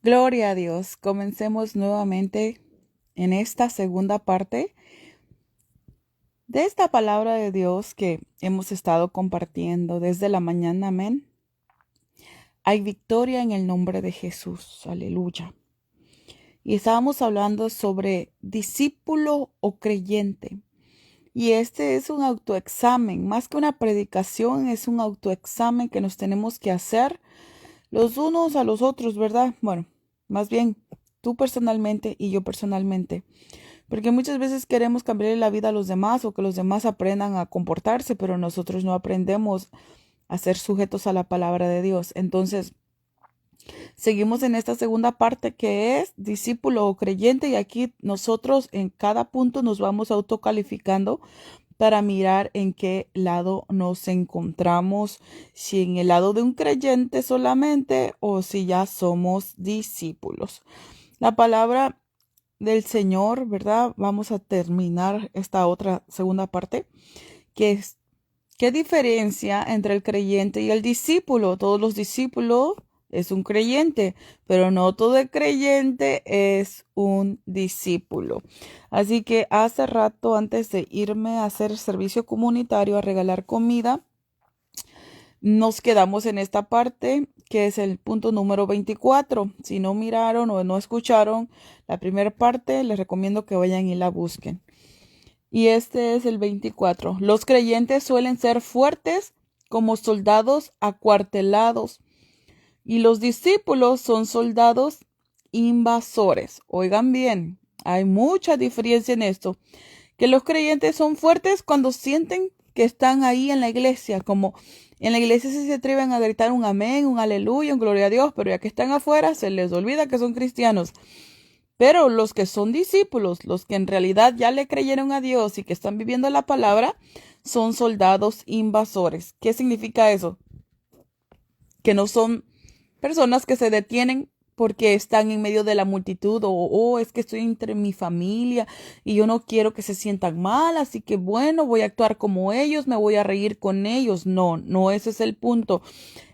Gloria a Dios. Comencemos nuevamente en esta segunda parte de esta palabra de Dios que hemos estado compartiendo desde la mañana. Amén. Hay victoria en el nombre de Jesús. Aleluya. Y estábamos hablando sobre discípulo o creyente. Y este es un autoexamen, más que una predicación, es un autoexamen que nos tenemos que hacer los unos a los otros, ¿verdad? Bueno, más bien tú personalmente y yo personalmente. Porque muchas veces queremos cambiarle la vida a los demás o que los demás aprendan a comportarse, pero nosotros no aprendemos a ser sujetos a la palabra de Dios. Entonces, seguimos en esta segunda parte que es discípulo o creyente y aquí nosotros en cada punto nos vamos autocalificando para mirar en qué lado nos encontramos, si en el lado de un creyente solamente o si ya somos discípulos. La palabra del Señor, ¿verdad? Vamos a terminar esta otra segunda parte, que es, ¿qué diferencia entre el creyente y el discípulo? Todos los discípulos es un creyente, pero no todo el creyente es un discípulo. Así que hace rato, antes de irme a hacer servicio comunitario, a regalar comida, nos quedamos en esta parte que es el punto número 24. Si no miraron o no escucharon la primera parte, les recomiendo que vayan y la busquen. Y este es el 24. Los creyentes suelen ser fuertes como soldados acuartelados y los discípulos son soldados invasores. Oigan bien, hay mucha diferencia en esto. Que los creyentes son fuertes cuando sienten que están ahí en la iglesia, como en la iglesia sí se atreven a gritar un amén, un aleluya, un gloria a Dios, pero ya que están afuera se les olvida que son cristianos. Pero los que son discípulos, los que en realidad ya le creyeron a Dios y que están viviendo la palabra, son soldados invasores. ¿Qué significa eso? Que no son personas que se detienen porque están en medio de la multitud o es que estoy entre mi familia y yo no quiero que se sientan mal, así que bueno, voy a actuar como ellos, me voy a reír con ellos. No, no ese es el punto.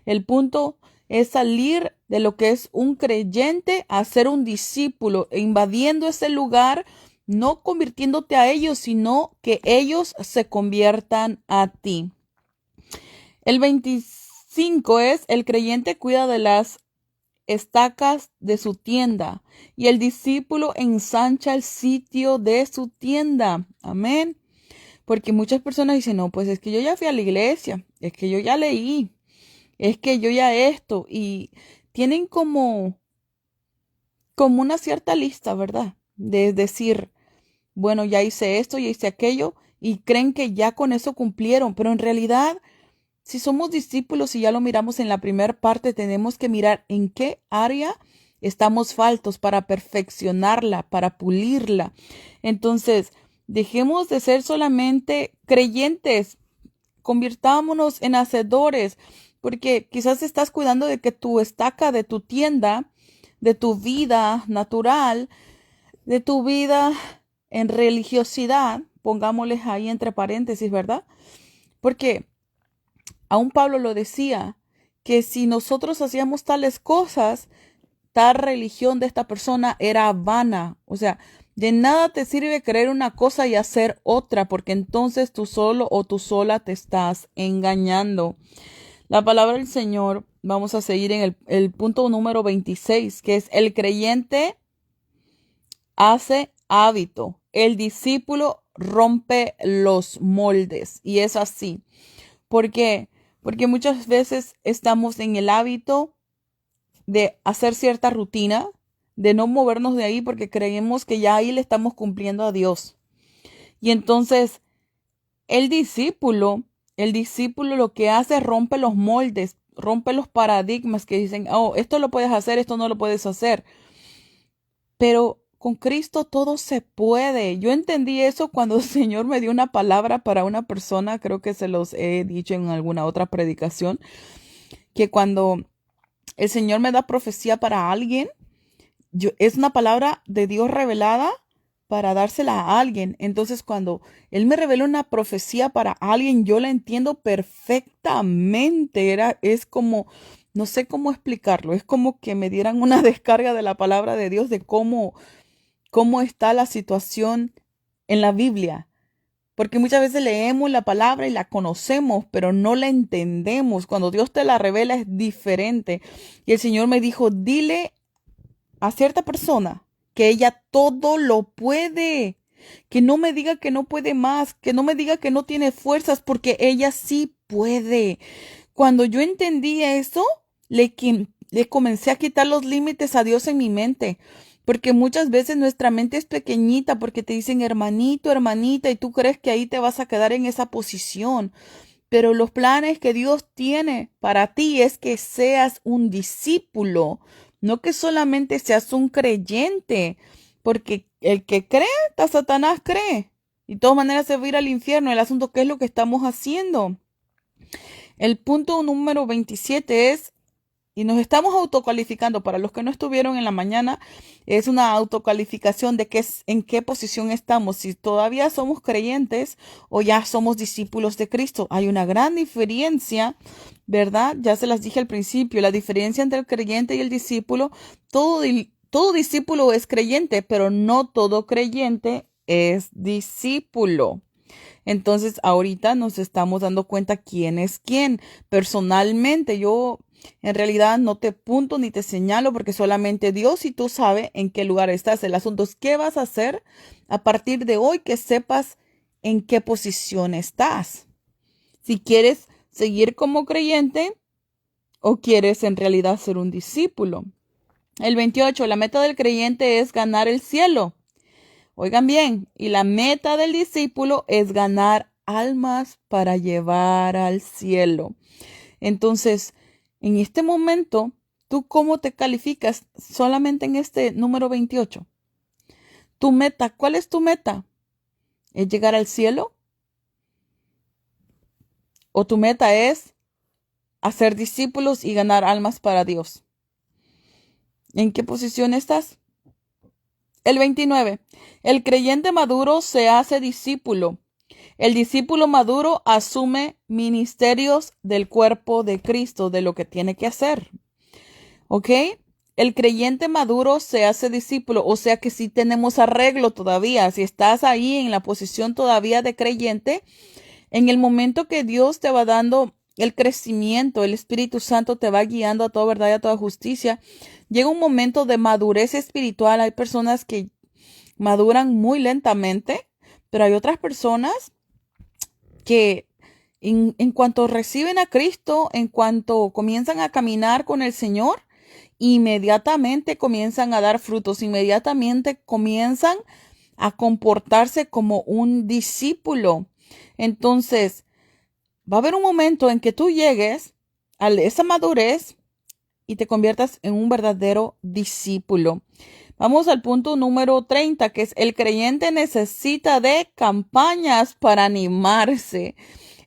El punto es salir de lo que es un creyente a ser un discípulo, invadiendo ese lugar, no convirtiéndote a ellos, sino que ellos se conviertan a ti. El 25 es, el creyente cuida de las estacas de su tienda y el discípulo ensancha el sitio de su tienda. Amén. Porque muchas personas dicen, no, pues es que yo ya fui a la iglesia, es que yo ya leí, es que yo ya esto, y tienen como una cierta lista, ¿verdad? De decir, bueno, ya hice esto, ya hice aquello, y creen que ya con eso cumplieron, pero en realidad si somos discípulos y ya lo miramos en la primera parte, tenemos que mirar en qué área estamos faltos para perfeccionarla, para pulirla. Entonces, dejemos de ser solamente creyentes, convirtámonos en hacedores, porque quizás estás cuidando de que tu estaca de tu tienda, de tu vida natural, de tu vida en religiosidad, pongámosles ahí entre paréntesis, ¿verdad? Porque aún Pablo lo decía, que si nosotros hacíamos tales cosas, tal religión de esta persona era vana. O sea, de nada te sirve creer una cosa y hacer otra, porque entonces tú solo o tú sola te estás engañando. La palabra del Señor, vamos a seguir en el punto número 26, que es el creyente hace hábito. El discípulo rompe los moldes. Y es así. ¿Por qué? Porque muchas veces estamos en el hábito de hacer cierta rutina, de no movernos de ahí porque creemos que ya ahí le estamos cumpliendo a Dios. Y entonces el discípulo lo que hace es rompe los moldes, rompe los paradigmas que dicen, oh, esto lo puedes hacer, esto no lo puedes hacer. Pero con Cristo todo se puede. Yo entendí eso cuando el Señor me dio una palabra para una persona, creo que se los he dicho en alguna otra predicación, que cuando el Señor me da profecía para alguien, es una palabra de Dios revelada para dársela a alguien. Entonces, cuando Él me revela una profecía para alguien, yo la entiendo perfectamente. Es como no sé cómo explicarlo. Es como que me dieran una descarga de la palabra de Dios de cómo está la situación en la Biblia. Porque muchas veces leemos la palabra y la conocemos, pero no la entendemos. Cuando Dios te la revela es diferente. Y el Señor me dijo, dile a cierta persona que ella todo lo puede. Que no me diga que no puede más, que no me diga que no tiene fuerzas, porque ella sí puede. Cuando yo entendí eso, le comencé a quitar los límites a Dios en mi mente. Porque muchas veces nuestra mente es pequeñita porque te dicen hermanito, hermanita, y tú crees que ahí te vas a quedar en esa posición. Pero los planes que Dios tiene para ti es que seas un discípulo, no que solamente seas un creyente. Porque el que cree, hasta Satanás cree. Y de todas maneras se va a ir al infierno. El asunto, ¿qué es lo que estamos haciendo? El punto número 27 es, y nos estamos autocalificando, para los que no estuvieron en la mañana, es una autocalificación de en qué posición estamos, si todavía somos creyentes o ya somos discípulos de Cristo. Hay una gran diferencia, ¿verdad? Ya se las dije al principio, la diferencia entre el creyente y el discípulo. Todo discípulo es creyente, pero no todo creyente es discípulo. Entonces, ahorita nos estamos dando cuenta quién es quién. Personalmente, yo en realidad no te punto ni te señalo porque solamente Dios y tú sabes en qué lugar estás. El asunto es qué vas a hacer a partir de hoy que sepas en qué posición estás. Si quieres seguir como creyente o quieres en realidad ser un discípulo. El 28, la meta del creyente es ganar el cielo. Oigan bien, y la meta del discípulo es ganar almas para llevar al cielo. Entonces, en este momento, ¿tú cómo te calificas solamente en este número 28? Tu meta, ¿cuál es tu meta? ¿Es llegar al cielo? ¿O tu meta es hacer discípulos y ganar almas para Dios? ¿En qué posición estás? El 29. El creyente maduro se hace discípulo. El discípulo maduro asume ministerios del cuerpo de Cristo, de lo que tiene que hacer. ¿Ok? El creyente maduro se hace discípulo, o sea que si tenemos arreglo todavía, si estás ahí en la posición todavía de creyente, en el momento que Dios te va dando el crecimiento, el Espíritu Santo te va guiando a toda verdad y a toda justicia, llega un momento de madurez espiritual. Hay personas que maduran muy lentamente, pero hay otras personas que en cuanto reciben a Cristo, en cuanto comienzan a caminar con el Señor, inmediatamente comienzan a dar frutos, inmediatamente comienzan a comportarse como un discípulo. Entonces, va a haber un momento en que tú llegues a esa madurez y te conviertas en un verdadero discípulo. Vamos al punto número 30, que es el creyente necesita de campañas para animarse.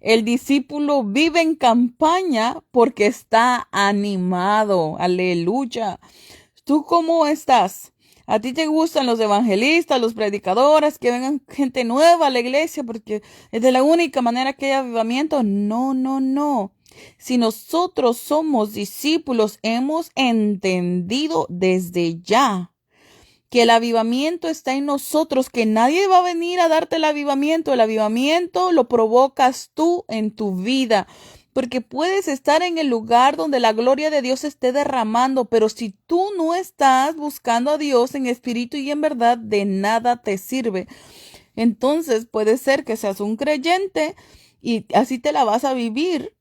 El discípulo vive en campaña porque está animado. Aleluya. ¿Tú cómo estás? ¿A ti te gustan los evangelistas, los predicadores, que vengan gente nueva a la iglesia porque es de la única manera que hay avivamiento? No, no, no. Si nosotros somos discípulos, hemos entendido desde ya que el avivamiento está en nosotros, que nadie va a venir a darte el avivamiento lo provocas tú en tu vida, porque puedes estar en el lugar donde la gloria de Dios esté derramando, pero si tú no estás buscando a Dios en espíritu y en verdad, de nada te sirve. Entonces puede ser que seas un creyente y así te la vas a vivir,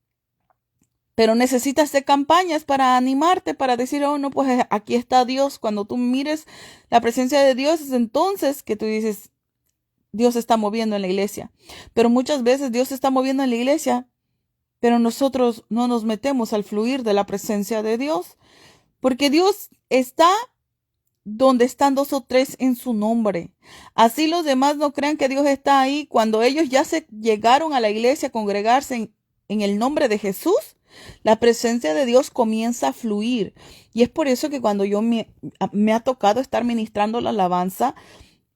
pero necesitas de campañas para animarte, para decir, oh, no, pues aquí está Dios. Cuando tú mires la presencia de Dios, es entonces que tú dices, Dios se está moviendo en la iglesia. Pero muchas veces Dios se está moviendo en la iglesia, pero nosotros no nos metemos al fluir de la presencia de Dios, porque Dios está donde están dos o tres en su nombre. Así los demás no crean que Dios está ahí. Cuando ellos ya se llegaron a la iglesia a congregarse en el nombre de Jesús, la presencia de Dios comienza a fluir. Y es por eso que cuando me ha tocado estar ministrando la alabanza,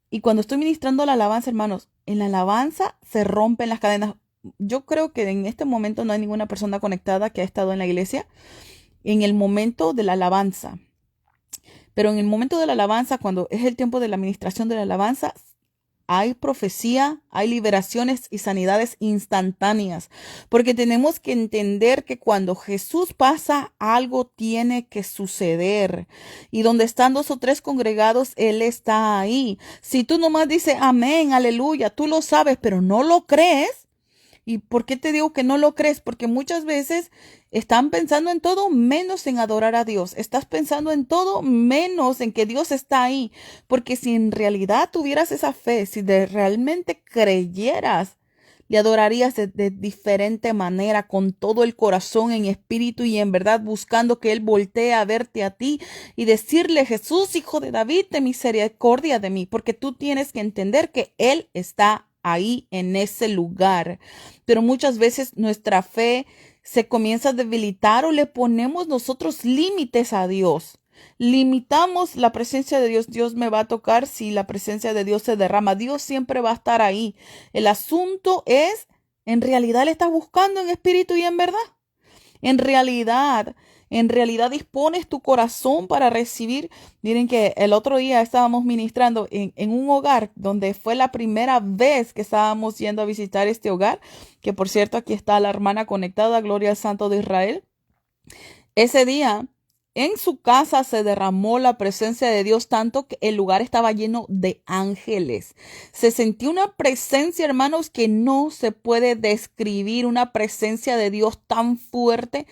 y cuando estoy ministrando la alabanza, hermanos, en la alabanza se rompen las cadenas. Yo creo que en este momento no hay ninguna persona conectada que ha estado en la iglesia en el momento de la alabanza. Pero en el momento de la alabanza, cuando es el tiempo de la administración de la alabanza, hay profecía, hay liberaciones y sanidades instantáneas, porque tenemos que entender que cuando Jesús pasa, algo tiene que suceder. Y donde están dos o tres congregados, Él está ahí. Si tú nomás dices amén, aleluya, tú lo sabes, pero no lo crees. ¿Y por qué te digo que no lo crees? Porque muchas veces están pensando en todo menos en adorar a Dios. Estás pensando en todo menos en que Dios está ahí. Porque si en realidad tuvieras esa fe, si realmente creyeras, le adorarías de diferente manera, con todo el corazón, en espíritu y en verdad, buscando que Él voltee a verte a ti y decirle: Jesús, hijo de David, ten misericordia de mí. Porque tú tienes que entender que Él está ahí en ese lugar. Pero muchas veces nuestra fe se comienza a debilitar o le ponemos nosotros límites a Dios. Limitamos la presencia de Dios. Dios me va a tocar si la presencia de Dios se derrama. Dios siempre va a estar ahí. El asunto es, ¿en realidad le estás buscando en espíritu y en verdad? En realidad dispones tu corazón para recibir. Miren que el otro día estábamos ministrando en un hogar donde fue la primera vez que estábamos yendo a visitar este hogar, que por cierto aquí está la hermana conectada, gloria al Santo de Israel. Ese día en su casa se derramó la presencia de Dios tanto que el lugar estaba lleno de ángeles. Se sintió una presencia, hermanos, que no se puede describir, una presencia de Dios tan fuerte.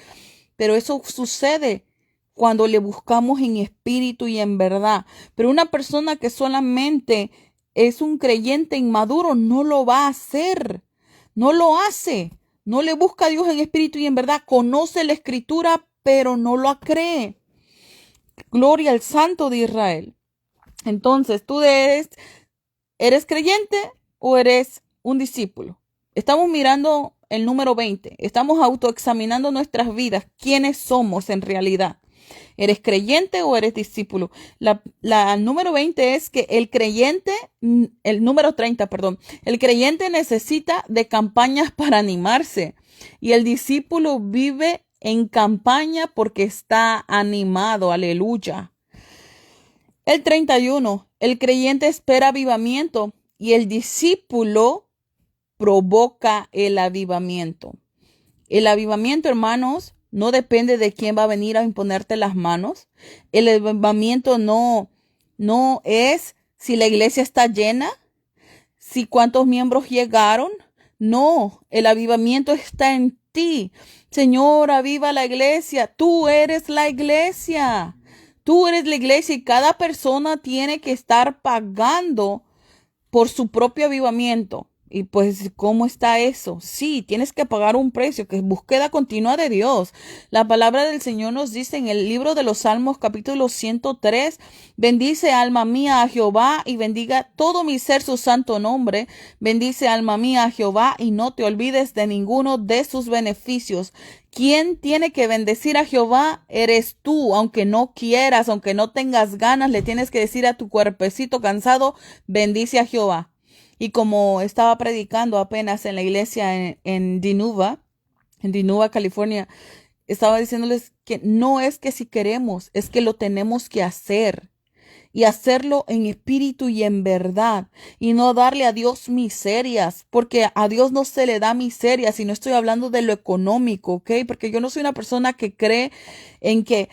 Pero eso sucede cuando le buscamos en espíritu y en verdad. Pero una persona que solamente es un creyente inmaduro no lo va a hacer. No lo hace. No le busca a Dios en espíritu y en verdad. Conoce la escritura, pero no lo cree. Gloria al Santo de Israel. Entonces, ¿tú eres creyente o eres un discípulo? Estamos mirando el número 20. Estamos autoexaminando nuestras vidas. ¿Quiénes somos en realidad? ¿Eres creyente o eres discípulo? La número 20 es que el número 30, perdón. El creyente necesita de campañas para animarse y el discípulo vive en campaña porque está animado. Aleluya. El 31. El creyente espera avivamiento y el discípulo provoca el avivamiento. El avivamiento, hermanos, no depende de quién va a venir a imponerte las manos. El avivamiento no es si la iglesia está llena, si cuántos miembros llegaron. No, el avivamiento está en ti. Señor, aviva la iglesia. Tú eres la iglesia. Tú eres la iglesia y cada persona tiene que estar pagando por su propio avivamiento. Y pues, ¿cómo está eso? Sí, tienes que pagar un precio, que es búsqueda continua de Dios. La palabra del Señor nos dice en el libro de los Salmos, capítulo 103, bendice alma mía a Jehová y bendiga todo mi ser su santo nombre. Bendice alma mía a Jehová y no te olvides de ninguno de sus beneficios. ¿Quién tiene que bendecir a Jehová? Eres tú, aunque no quieras, aunque no tengas ganas, le tienes que decir a tu cuerpecito cansado, bendice a Jehová. Y como estaba predicando apenas en la iglesia en Dinuba, California, estaba diciéndoles que no es que si queremos, es que lo tenemos que hacer. Y hacerlo en espíritu y en verdad. Y no darle a Dios miserias, porque a Dios no se le da miserias. Y no estoy hablando de lo económico, ¿ok? Porque yo no soy una persona que cree en que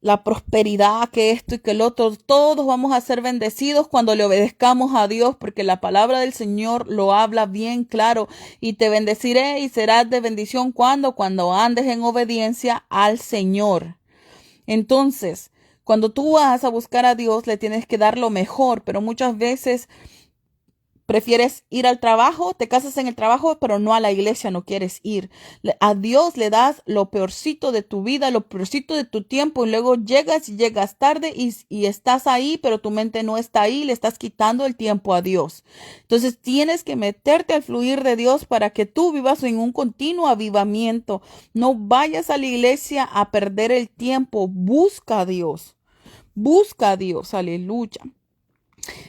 la prosperidad, que esto y que el otro, todos vamos a ser bendecidos cuando le obedezcamos a Dios, porque la palabra del Señor lo habla bien claro. Y te bendeciré y serás de bendición cuando andes en obediencia al Señor. Entonces, cuando tú vas a buscar a Dios, le tienes que dar lo mejor, pero muchas veces prefieres ir al trabajo, te casas en el trabajo, pero no a la iglesia, no quieres ir. A Dios le das lo peorcito de tu vida, lo peorcito de tu tiempo, y luego llegas tarde y estás ahí, pero tu mente no está ahí, le estás quitando el tiempo a Dios. Entonces tienes que meterte al fluir de Dios para que tú vivas en un continuo avivamiento. No vayas a la iglesia a perder el tiempo, busca a Dios. Busca a Dios, aleluya.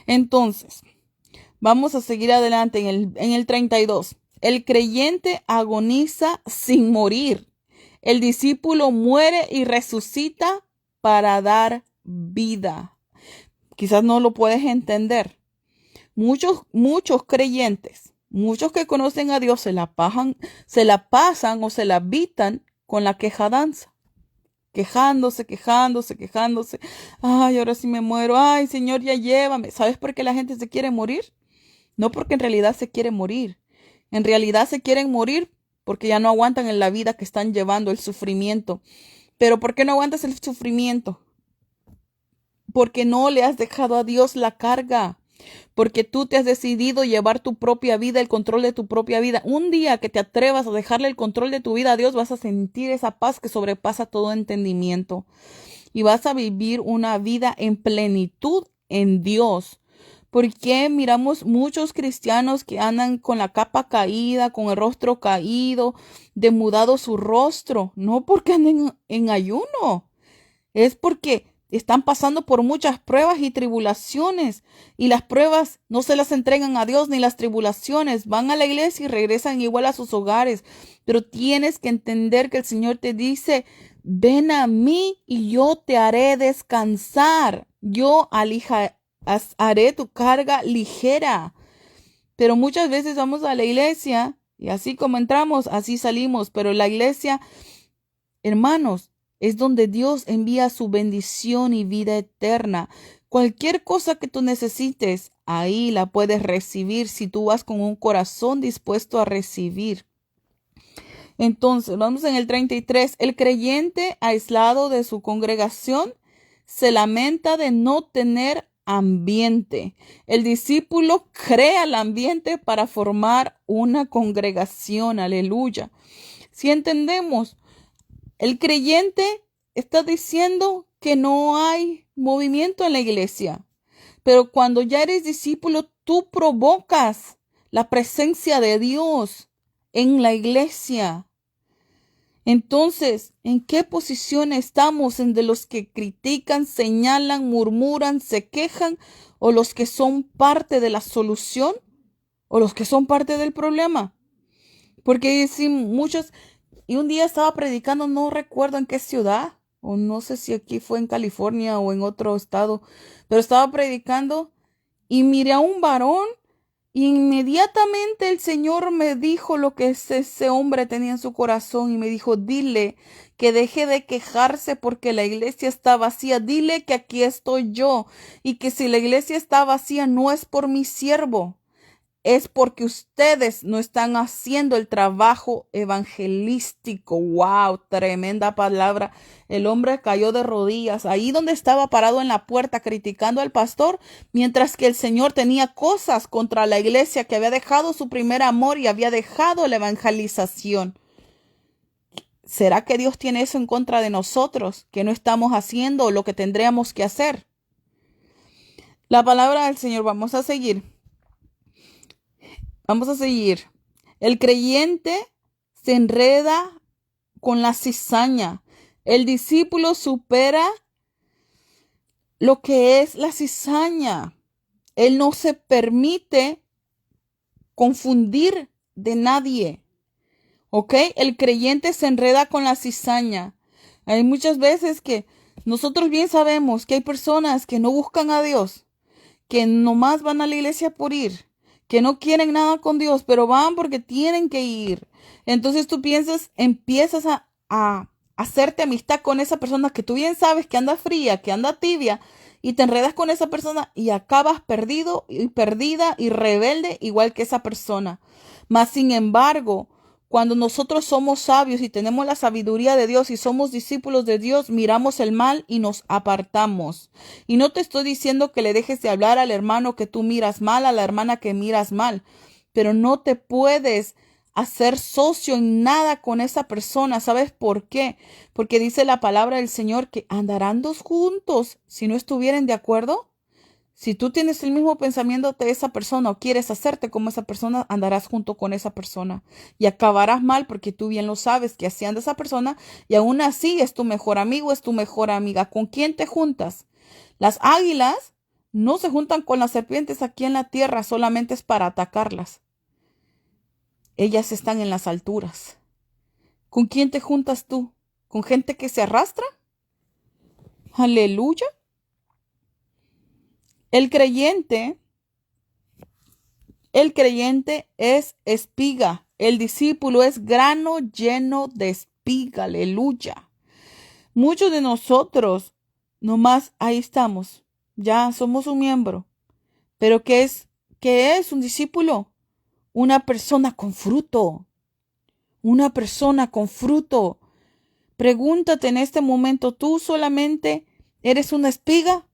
Entonces, vamos a seguir adelante en el 32. El creyente agoniza sin morir. El discípulo muere y resucita para dar vida. Quizás no lo puedes entender. Muchos creyentes, muchos que conocen a Dios se la pasan o se la habitan con la quejadanza. Quejándose. Ay, ahora sí me muero. Ay, Señor, ya llévame. ¿Sabes por qué la gente se quiere morir? No porque en realidad se quiere morir. En realidad se quieren morir porque ya no aguantan en la vida que están llevando, el sufrimiento. ¿Pero por qué no aguantas el sufrimiento? Porque no le has dejado a Dios la carga. Porque tú te has decidido llevar tu propia vida, el control de tu propia vida. Un día que te atrevas a dejarle el control de tu vida a Dios, vas a sentir esa paz que sobrepasa todo entendimiento. Y vas a vivir una vida en plenitud en Dios. Porque miramos muchos cristianos que andan con la capa caída, con el rostro caído, demudado su rostro? No porque anden en ayuno, es porque están pasando por muchas pruebas y tribulaciones, y las pruebas no se las entregan a Dios ni las tribulaciones. Van a la iglesia y regresan igual a sus hogares. Pero tienes que entender que el Señor te dice: ven a mí y yo te haré descansar. Yo haré tu carga ligera. Pero muchas veces vamos a la iglesia y así como entramos, así salimos. Pero la iglesia, hermanos, es donde Dios envía su bendición y vida eterna. Cualquier cosa que tú necesites, ahí la puedes recibir si tú vas con un corazón dispuesto a recibir. Entonces, vamos en el 33. El creyente aislado de su congregación se lamenta de no tener ambiente. El discípulo crea el ambiente para formar una congregación. Aleluya. Si entendemos, el creyente está diciendo que no hay movimiento en la iglesia, pero cuando ya eres discípulo, tú provocas la presencia de Dios en la iglesia. Entonces, ¿en qué posición estamos? ¿En de los que critican, señalan, murmuran, se quejan, o los que son parte de la solución, o los que son parte del problema? Porque si muchos, y un día estaba predicando, no recuerdo en qué ciudad, o no sé si aquí fue en California o en otro estado, pero estaba predicando y miré a un varón. Y inmediatamente el Señor me dijo lo que ese hombre tenía en su corazón y me dijo: dile que deje de quejarse porque la iglesia está vacía. Dile que aquí estoy yo y que si la iglesia está vacía no es por mi siervo. Es porque ustedes no están haciendo el trabajo evangelístico. ¡Wow! Tremenda palabra. El hombre cayó de rodillas ahí donde estaba parado en la puerta criticando al pastor, mientras que el Señor tenía cosas contra la iglesia, que había dejado su primer amor y había dejado la evangelización. ¿Será que Dios tiene eso en contra de nosotros, que no estamos haciendo lo que tendríamos que hacer? La palabra del Señor, vamos a seguir. Vamos a seguir. El creyente se enreda con la cizaña. El discípulo supera lo que es la cizaña. Él no se permite confundir de nadie. ¿Ok? El creyente se enreda con la cizaña. Hay muchas veces que nosotros bien sabemos que hay personas que no buscan a Dios, que nomás van a la iglesia por ir, que no quieren nada con Dios, pero van porque tienen que ir. Entonces tú empiezas a hacerte amistad con esa persona que tú bien sabes que anda fría, que anda tibia, y te enredas con esa persona y acabas perdido y perdida y rebelde igual que esa persona. Mas sin embargo, cuando nosotros somos sabios y tenemos la sabiduría de Dios y somos discípulos de Dios, miramos el mal y nos apartamos. Y no te estoy diciendo que le dejes de hablar al hermano que tú miras mal, a la hermana que miras mal, pero no te puedes hacer socio en nada con esa persona. ¿Sabes por qué? Porque dice la palabra del Señor que andarán dos juntos si no estuvieran de acuerdo. Si tú tienes el mismo pensamiento de esa persona o quieres hacerte como esa persona, andarás junto con esa persona y acabarás mal, porque tú bien lo sabes que así anda esa persona y aún así es tu mejor amigo, es tu mejor amiga. ¿Con quién te juntas? Las águilas no se juntan con las serpientes aquí en la tierra, solamente es para atacarlas. Ellas están en las alturas. ¿Con quién te juntas tú? con gente que se arrastra. Aleluya. El creyente es espiga. El discípulo es grano lleno de espiga. Aleluya. Muchos de nosotros, nomás ahí estamos. Ya somos un miembro. Pero qué es un discípulo? Una persona con fruto. Una persona con fruto. Pregúntate en este momento, ¿tú solamente eres una espiga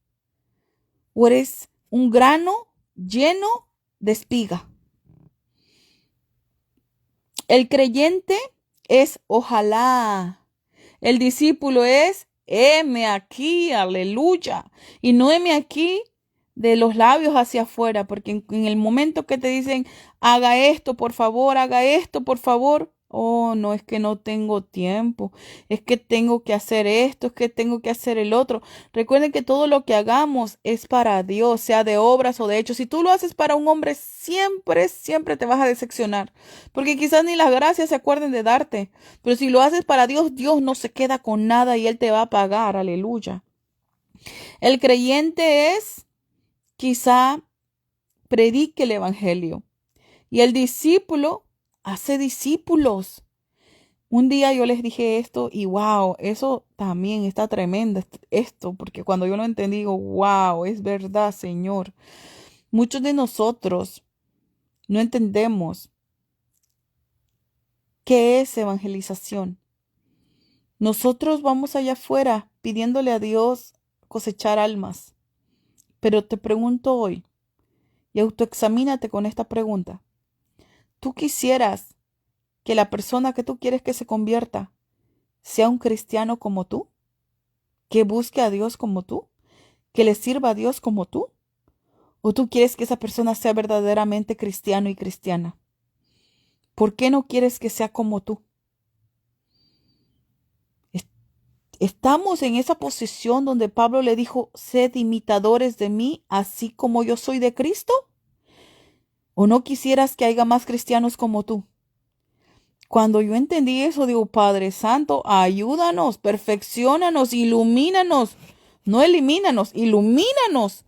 o eres un grano lleno de espiga? El creyente es ojalá. El discípulo es heme aquí, aleluya. Y no heme aquí de los labios hacia afuera, porque en el momento que te dicen, haga esto, por favor, haga esto, por favor. Oh, no, es que no tengo tiempo, es que tengo que hacer esto, es que tengo que hacer el otro. Recuerden que todo lo que hagamos es para Dios, sea de obras o de hechos. Si tú lo haces para un hombre, siempre, siempre te vas a decepcionar, porque quizás ni las gracias se acuerden de darte. Pero si lo haces para Dios, Dios no se queda con nada y Él te va a pagar. Aleluya. El creyente quizá predique el evangelio y el discípulo hace discípulos. Un día yo les dije esto y wow, eso también está tremendo esto, porque cuando yo lo entendí, digo, wow, es verdad, Señor. Muchos de nosotros no entendemos qué es evangelización. Nosotros vamos allá afuera pidiéndole a Dios cosechar almas. Pero te pregunto hoy, y autoexamínate con esta pregunta. ¿Tú quisieras que la persona que tú quieres que se convierta sea un cristiano como tú? ¿Que busque a Dios como tú? ¿Que le sirva a Dios como tú? ¿O tú quieres que esa persona sea verdaderamente cristiano y cristiana? ¿Por qué no quieres que sea como tú? Estamos en esa posición donde Pablo le dijo, sed imitadores de mí, así como yo soy de Cristo. ¿O no quisieras que haya más cristianos como tú? Cuando yo entendí eso, digo, Padre Santo, ayúdanos, perfecciónanos, ilumínanos, no elimínanos, ilumínanos.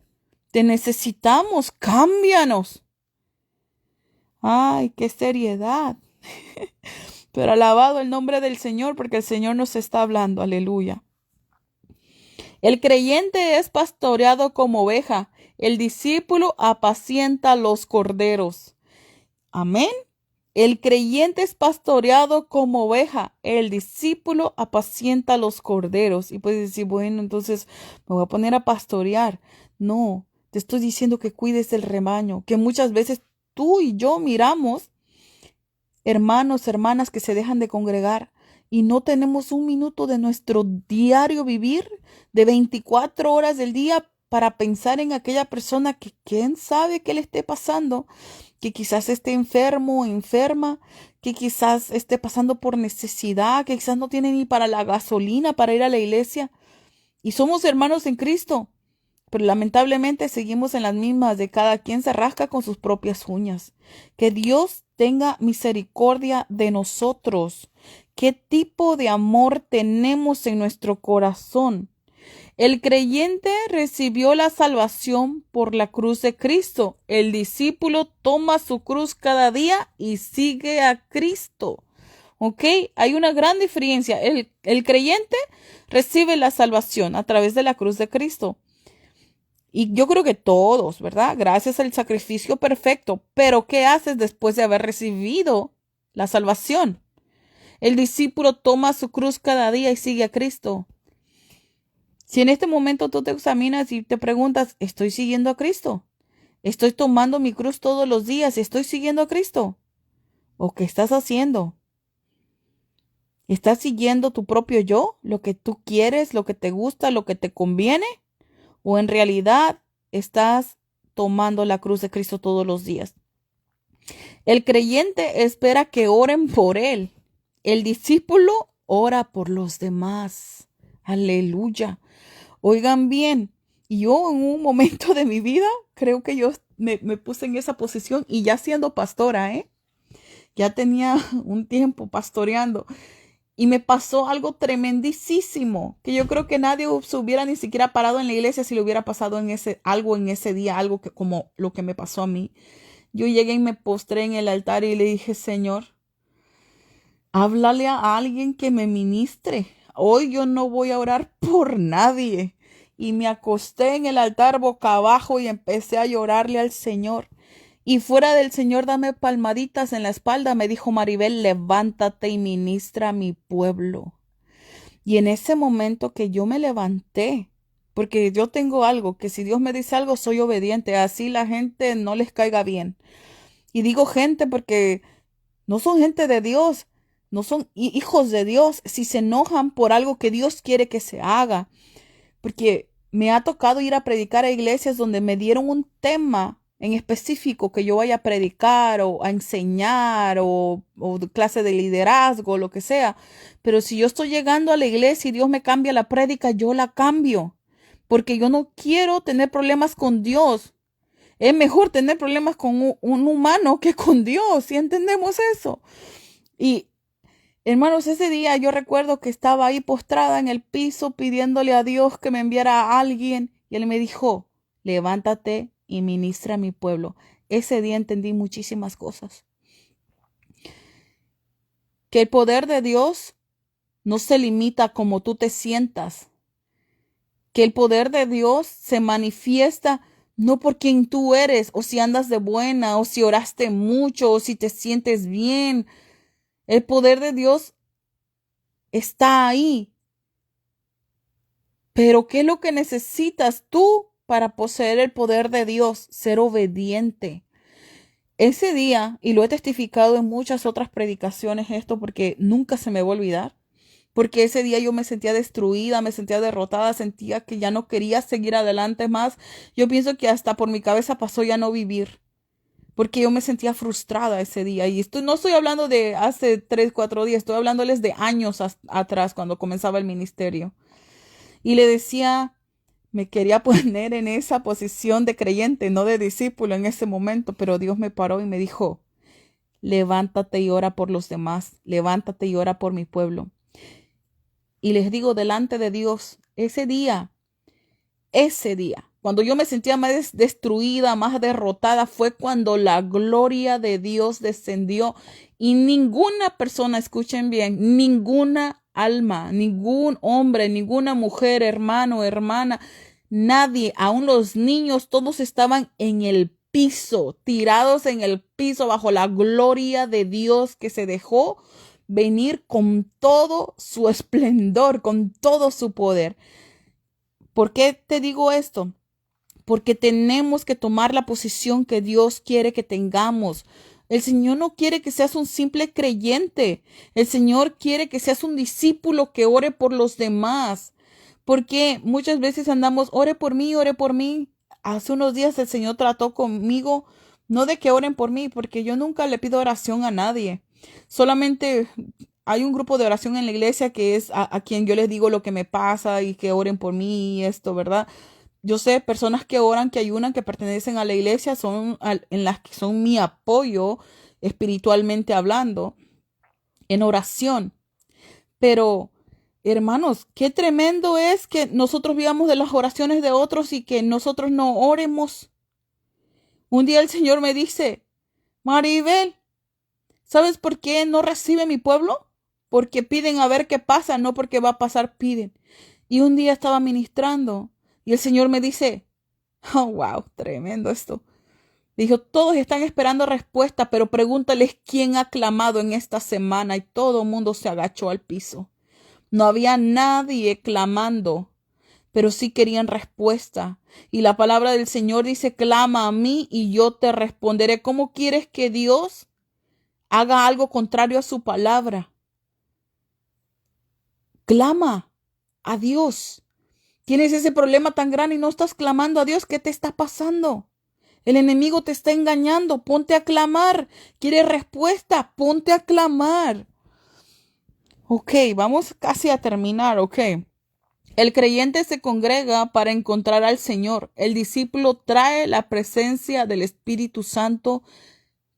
Te necesitamos, cámbianos. Ay, qué seriedad. Pero alabado el nombre del Señor, porque el Señor nos está hablando, aleluya. El creyente es pastoreado como oveja, el discípulo apacienta los corderos. Amén. El creyente es pastoreado como oveja, el discípulo apacienta los corderos. Y puedes decir, bueno, entonces me voy a poner a pastorear. No, te estoy diciendo que cuides del rebaño, que muchas veces tú y yo miramos hermanos, hermanas que se dejan de congregar y no tenemos un minuto de nuestro diario vivir de 24 horas del día para pensar en aquella persona que quién sabe qué le esté pasando, que quizás esté enfermo o enferma, que quizás esté pasando por necesidad, que quizás no tiene ni para la gasolina para ir a la iglesia. Y somos hermanos en Cristo, pero lamentablemente seguimos en las mismas de cada quien se rasca con sus propias uñas. Que Dios tenga misericordia de nosotros. ¿Qué tipo de amor tenemos en nuestro corazón? El creyente recibió la salvación por la cruz de Cristo. El discípulo toma su cruz cada día y sigue a Cristo. ¿Ok? Hay una gran diferencia. El creyente recibe la salvación a través de la cruz de Cristo. Y yo creo que todos, ¿verdad? Gracias al sacrificio perfecto. Pero ¿qué haces después de haber recibido la salvación? El discípulo toma su cruz cada día y sigue a Cristo. Si en este momento tú te examinas y te preguntas, ¿estoy siguiendo a Cristo? ¿Estoy tomando mi cruz todos los días y estoy siguiendo a Cristo? ¿O qué estás haciendo? ¿Estás siguiendo tu propio yo? ¿Lo que tú quieres, lo que te gusta, lo que te conviene? ¿O en realidad estás tomando la cruz de Cristo todos los días? El creyente espera que oren por él. El discípulo ora por los demás. Aleluya. Oigan bien, yo en un momento de mi vida creo que yo me puse en esa posición y ya siendo pastora, ya tenía un tiempo pastoreando Y me pasó algo tremendísimo, que yo creo que nadie se hubiera ni siquiera parado en la iglesia si le hubiera pasado algo en ese día, algo que, como lo que me pasó a mí. Yo llegué y me postré en el altar y le dije, Señor, háblale a alguien que me ministre. Hoy yo no voy a orar por nadie. Y me acosté en el altar boca abajo y empecé a llorarle al Señor. Y fuera del Señor, dame palmaditas en la espalda, me dijo Maribel, levántate y ministra a mi pueblo. Y en ese momento que yo me levanté, porque yo tengo algo, que si Dios me dice algo, soy obediente, así la gente no les caiga bien. Y digo gente porque no son gente de Dios, no son hijos de Dios, si se enojan por algo que Dios quiere que se haga. Porque me ha tocado ir a predicar a iglesias donde me dieron un tema en específico que yo vaya a predicar o a enseñar o clase de liderazgo, lo que sea. Pero si yo estoy llegando a la iglesia y Dios me cambia la prédica, yo la cambio. Porque yo no quiero tener problemas con Dios. Es mejor tener problemas con un humano que con Dios, si entendemos eso. Y hermanos, ese día yo recuerdo que estaba ahí postrada en el piso pidiéndole a Dios que me enviara a alguien y Él me dijo, levántate y ministra a mi pueblo. Ese día entendí muchísimas cosas. Que el poder de Dios no se limita a cómo tú te sientas. Que el poder de Dios se manifiesta no por quien tú eres o si andas de buena o si oraste mucho o si te sientes bien. El poder de Dios está ahí. Pero ¿qué es lo que necesitas tú para poseer el poder de Dios? Ser obediente. Ese día, y lo he testificado en muchas otras predicaciones esto porque nunca se me va a olvidar, porque ese día yo me sentía destruida, me sentía derrotada, sentía que ya no quería seguir adelante más. Yo pienso que hasta por mi cabeza pasó ya no vivir, porque yo me sentía frustrada ese día. Y no estoy hablando de hace 3, 4 días, estoy hablándoles de años atrás cuando comenzaba el ministerio. Y le decía, me quería poner en esa posición de creyente, no de discípulo en ese momento, pero Dios me paró y me dijo, levántate y ora por los demás, levántate y ora por mi pueblo. Y les digo delante de Dios, ese día, cuando yo me sentía más destruida, más derrotada, fue cuando la gloria de Dios descendió y ninguna persona, escuchen bien, ninguna alma, ningún hombre, ninguna mujer, hermano, hermana, nadie, aun los niños, todos estaban en el piso, tirados en el piso bajo la gloria de Dios que se dejó venir con todo su esplendor, con todo su poder. ¿Por qué te digo esto? Porque tenemos que tomar la posición que Dios quiere que tengamos. El Señor no quiere que seas un simple creyente. El Señor quiere que seas un discípulo que ore por los demás. Porque muchas veces andamos, ore por mí, ore por mí. Hace unos días el Señor trató conmigo, no de que oren por mí, porque yo nunca le pido oración a nadie. Solamente hay un grupo de oración en la iglesia que es a quien yo les digo lo que me pasa y que oren por mí y esto, ¿verdad? Yo sé, personas que oran, que ayunan, que pertenecen a la iglesia, en las que son mi apoyo espiritualmente hablando, en oración. Pero, hermanos, qué tremendo es que nosotros vivamos de las oraciones de otros y que nosotros no oremos. Un día el Señor me dice, Maribel, ¿sabes por qué no recibe mi pueblo? Porque piden a ver qué pasa, no porque va a pasar, piden. Y un día estaba ministrando y el Señor me dice, oh, wow, tremendo esto. Dijo, todos están esperando respuesta, pero pregúntales quién ha clamado en esta semana y todo el mundo se agachó al piso. No había nadie clamando, pero sí querían respuesta. Y la palabra del Señor dice, clama a mí y yo te responderé. ¿Cómo quieres que Dios haga algo contrario a su palabra? Clama a Dios. Tienes ese problema tan grande y no estás clamando a Dios. ¿Qué te está pasando? El enemigo te está engañando. Ponte a clamar. ¿Quieres respuesta? Ponte a clamar. Ok, vamos casi a terminar, ok. El creyente se congrega para encontrar al Señor. El discípulo trae la presencia del Espíritu Santo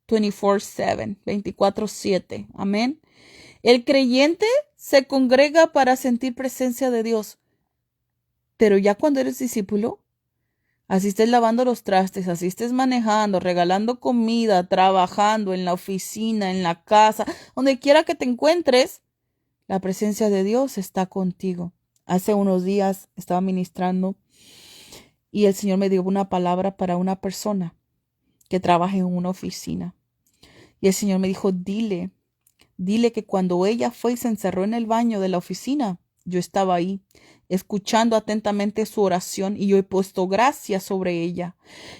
24/7, 24/7. Amén. El creyente se congrega para sentir presencia de Dios. Pero ya cuando eres discípulo, así estés lavando los trastes, así estés manejando, regalando comida, trabajando en la oficina, en la casa, donde quiera que te encuentres, la presencia de Dios está contigo. Hace unos días estaba ministrando y el Señor me dio una palabra para una persona que trabaja en una oficina. Y el Señor me dijo, dile que cuando ella fue y se encerró en el baño de la oficina, yo estaba ahí, escuchando atentamente su oración y yo he puesto gracia sobre ella.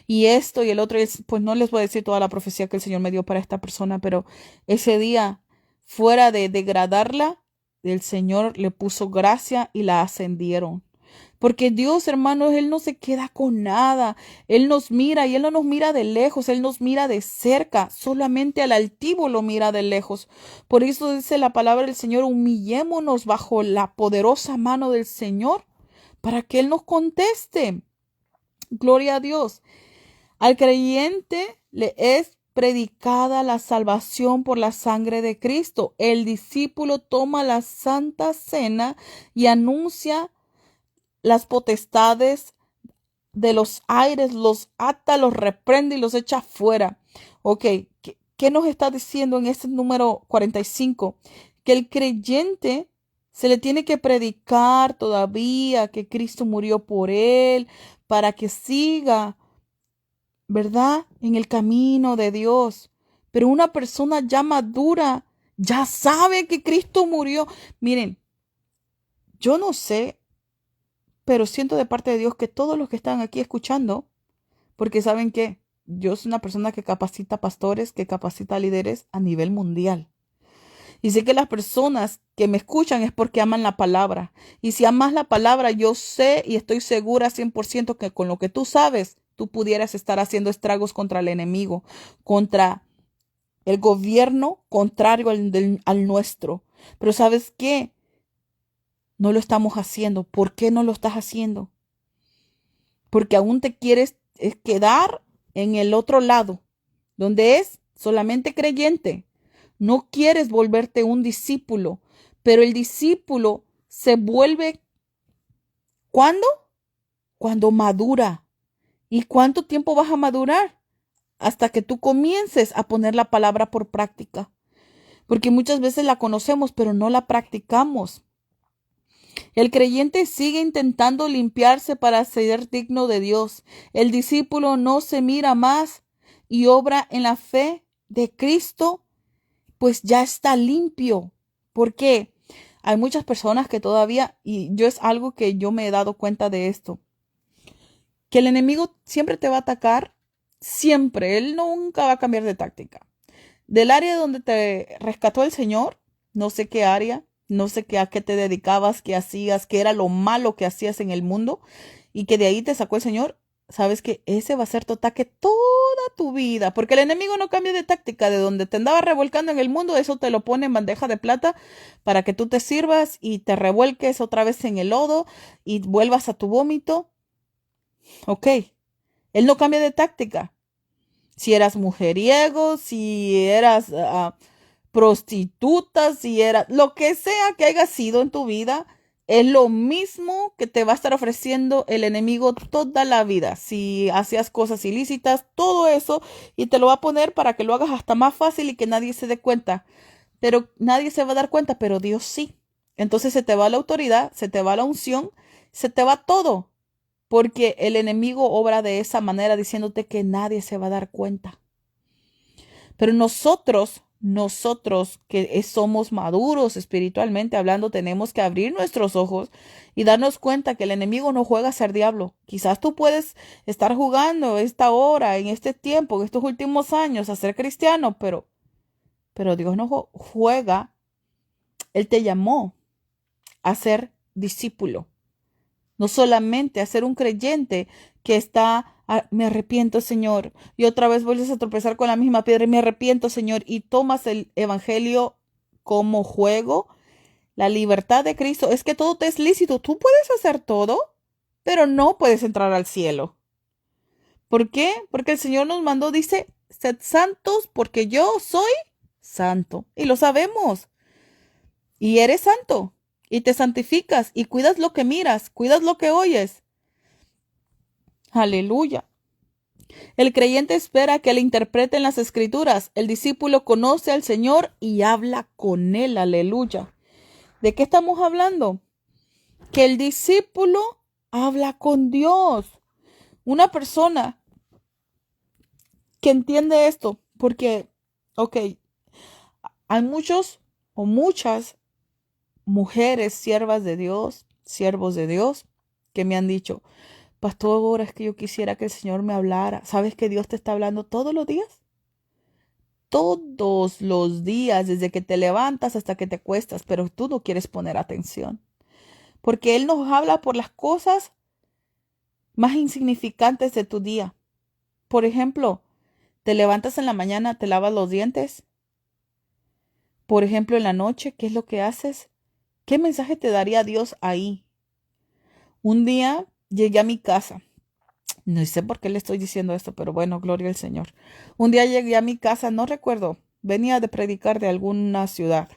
Y esto y el otro, pues no les voy a decir toda la profecía que el Señor me dio para esta persona, pero ese día, fuera de degradarla, el Señor le puso gracia y la ascendieron. Porque Dios, hermanos, Él no se queda con nada. Él nos mira y Él no nos mira de lejos, Él nos mira de cerca. Solamente al altivo lo mira de lejos. Por eso dice la palabra del Señor, humillémonos bajo la poderosa mano del Señor para que Él nos conteste. Gloria a Dios. Al creyente le es predicada la salvación por la sangre de Cristo. El discípulo toma la santa cena y anuncia las potestades de los aires, los ata, los reprende y los echa fuera. Ok, ¿qué nos está diciendo en este número 45? Que el creyente se le tiene que predicar todavía que Cristo murió por él para que siga, ¿verdad? En el camino de Dios. Pero una persona ya madura ya sabe que Cristo murió. Miren, yo no sé, pero siento de parte de Dios que todos los que están aquí escuchando, porque saben que yo soy una persona que capacita pastores, que capacita líderes a nivel mundial. Y sé que las personas que me escuchan es porque aman la palabra. Y si amas la palabra, yo sé y estoy segura 100% que con lo que tú sabes, tú pudieras estar haciendo estragos contra el enemigo, contra el gobierno contrario al nuestro. Pero ¿sabes qué? No lo estamos haciendo. ¿Por qué no lo estás haciendo? Porque aún te quieres quedar en el otro lado, donde es solamente creyente. No quieres volverte un discípulo, pero el discípulo se vuelve ¿cuándo? Cuando madura. ¿Y cuánto tiempo vas a madurar? Hasta que tú comiences a poner la palabra por práctica. Porque muchas veces la conocemos, pero no la practicamos. El creyente sigue intentando limpiarse para ser digno de Dios. El discípulo no se mira más y obra en la fe de Cristo, pues ya está limpio. ¿Por qué? Hay muchas personas que todavía, y yo es algo que yo me he dado cuenta de esto, que el enemigo siempre te va a atacar, siempre, él nunca va a cambiar de táctica. Del área donde te rescató el Señor, no sé qué área, no sé qué, a qué te dedicabas, qué hacías, qué era lo malo que hacías en el mundo y que de ahí te sacó el Señor, sabes que ese va a ser tu ataque toda tu vida, porque el enemigo no cambia de táctica, de donde te andaba revolcando en el mundo, eso te lo pone en bandeja de plata para que tú te sirvas y te revuelques otra vez en el lodo y vuelvas a tu vómito. Ok, él no cambia de táctica. Si eras mujeriego, si eras prostituta, si eras lo que sea que haya sido en tu vida, es lo mismo que te va a estar ofreciendo el enemigo toda la vida. Si hacías cosas ilícitas, todo eso, y te lo va a poner para que lo hagas hasta más fácil y que nadie se dé cuenta. Pero nadie se va a dar cuenta, pero Dios sí. Entonces se te va la autoridad, se te va la unción, se te va todo. Porque el enemigo obra de esa manera diciéndote que nadie se va a dar cuenta. Pero nosotros que somos maduros espiritualmente hablando, tenemos que abrir nuestros ojos y darnos cuenta que el enemigo no juega a ser diablo. Quizás tú puedes estar jugando esta hora, en este tiempo, en estos últimos años a ser cristiano, pero Dios no juega. Él te llamó a ser discípulo. No solamente a ser un creyente que está, me arrepiento, Señor, y otra vez vuelves a tropezar con la misma piedra, y me arrepiento, Señor, y tomas el evangelio como juego, la libertad de Cristo. Es que todo te es lícito, tú puedes hacer todo, pero no puedes entrar al cielo. ¿Por qué? Porque el Señor nos mandó, dice, sed santos porque yo soy santo. Y lo sabemos. y eres santo y te santificas y cuidas lo que miras, cuidas lo que oyes. Aleluya. El creyente espera que le interpreten las escrituras. El discípulo conoce al Señor y habla con él. Aleluya. ¿De qué estamos hablando? Que el discípulo habla con Dios. Una persona que entiende esto, porque, ok, hay muchos o muchas mujeres siervas de Dios, siervos de Dios, que me han dicho, pastor, es que yo quisiera que el Señor me hablara. ¿Sabes que Dios te está hablando todos los días? Todos los días, desde que te levantas hasta que te acuestas, pero tú no quieres poner atención. Porque Él nos habla por las cosas más insignificantes de tu día. Por ejemplo, te levantas en la mañana, te lavas los dientes. Por ejemplo, en la noche, ¿qué es lo que haces? ¿Qué mensaje te daría Dios ahí? Un día llegué a mi casa. No sé por qué le estoy diciendo esto, pero bueno, gloria al Señor. Un día llegué a mi casa, no recuerdo, venía de predicar de alguna ciudad.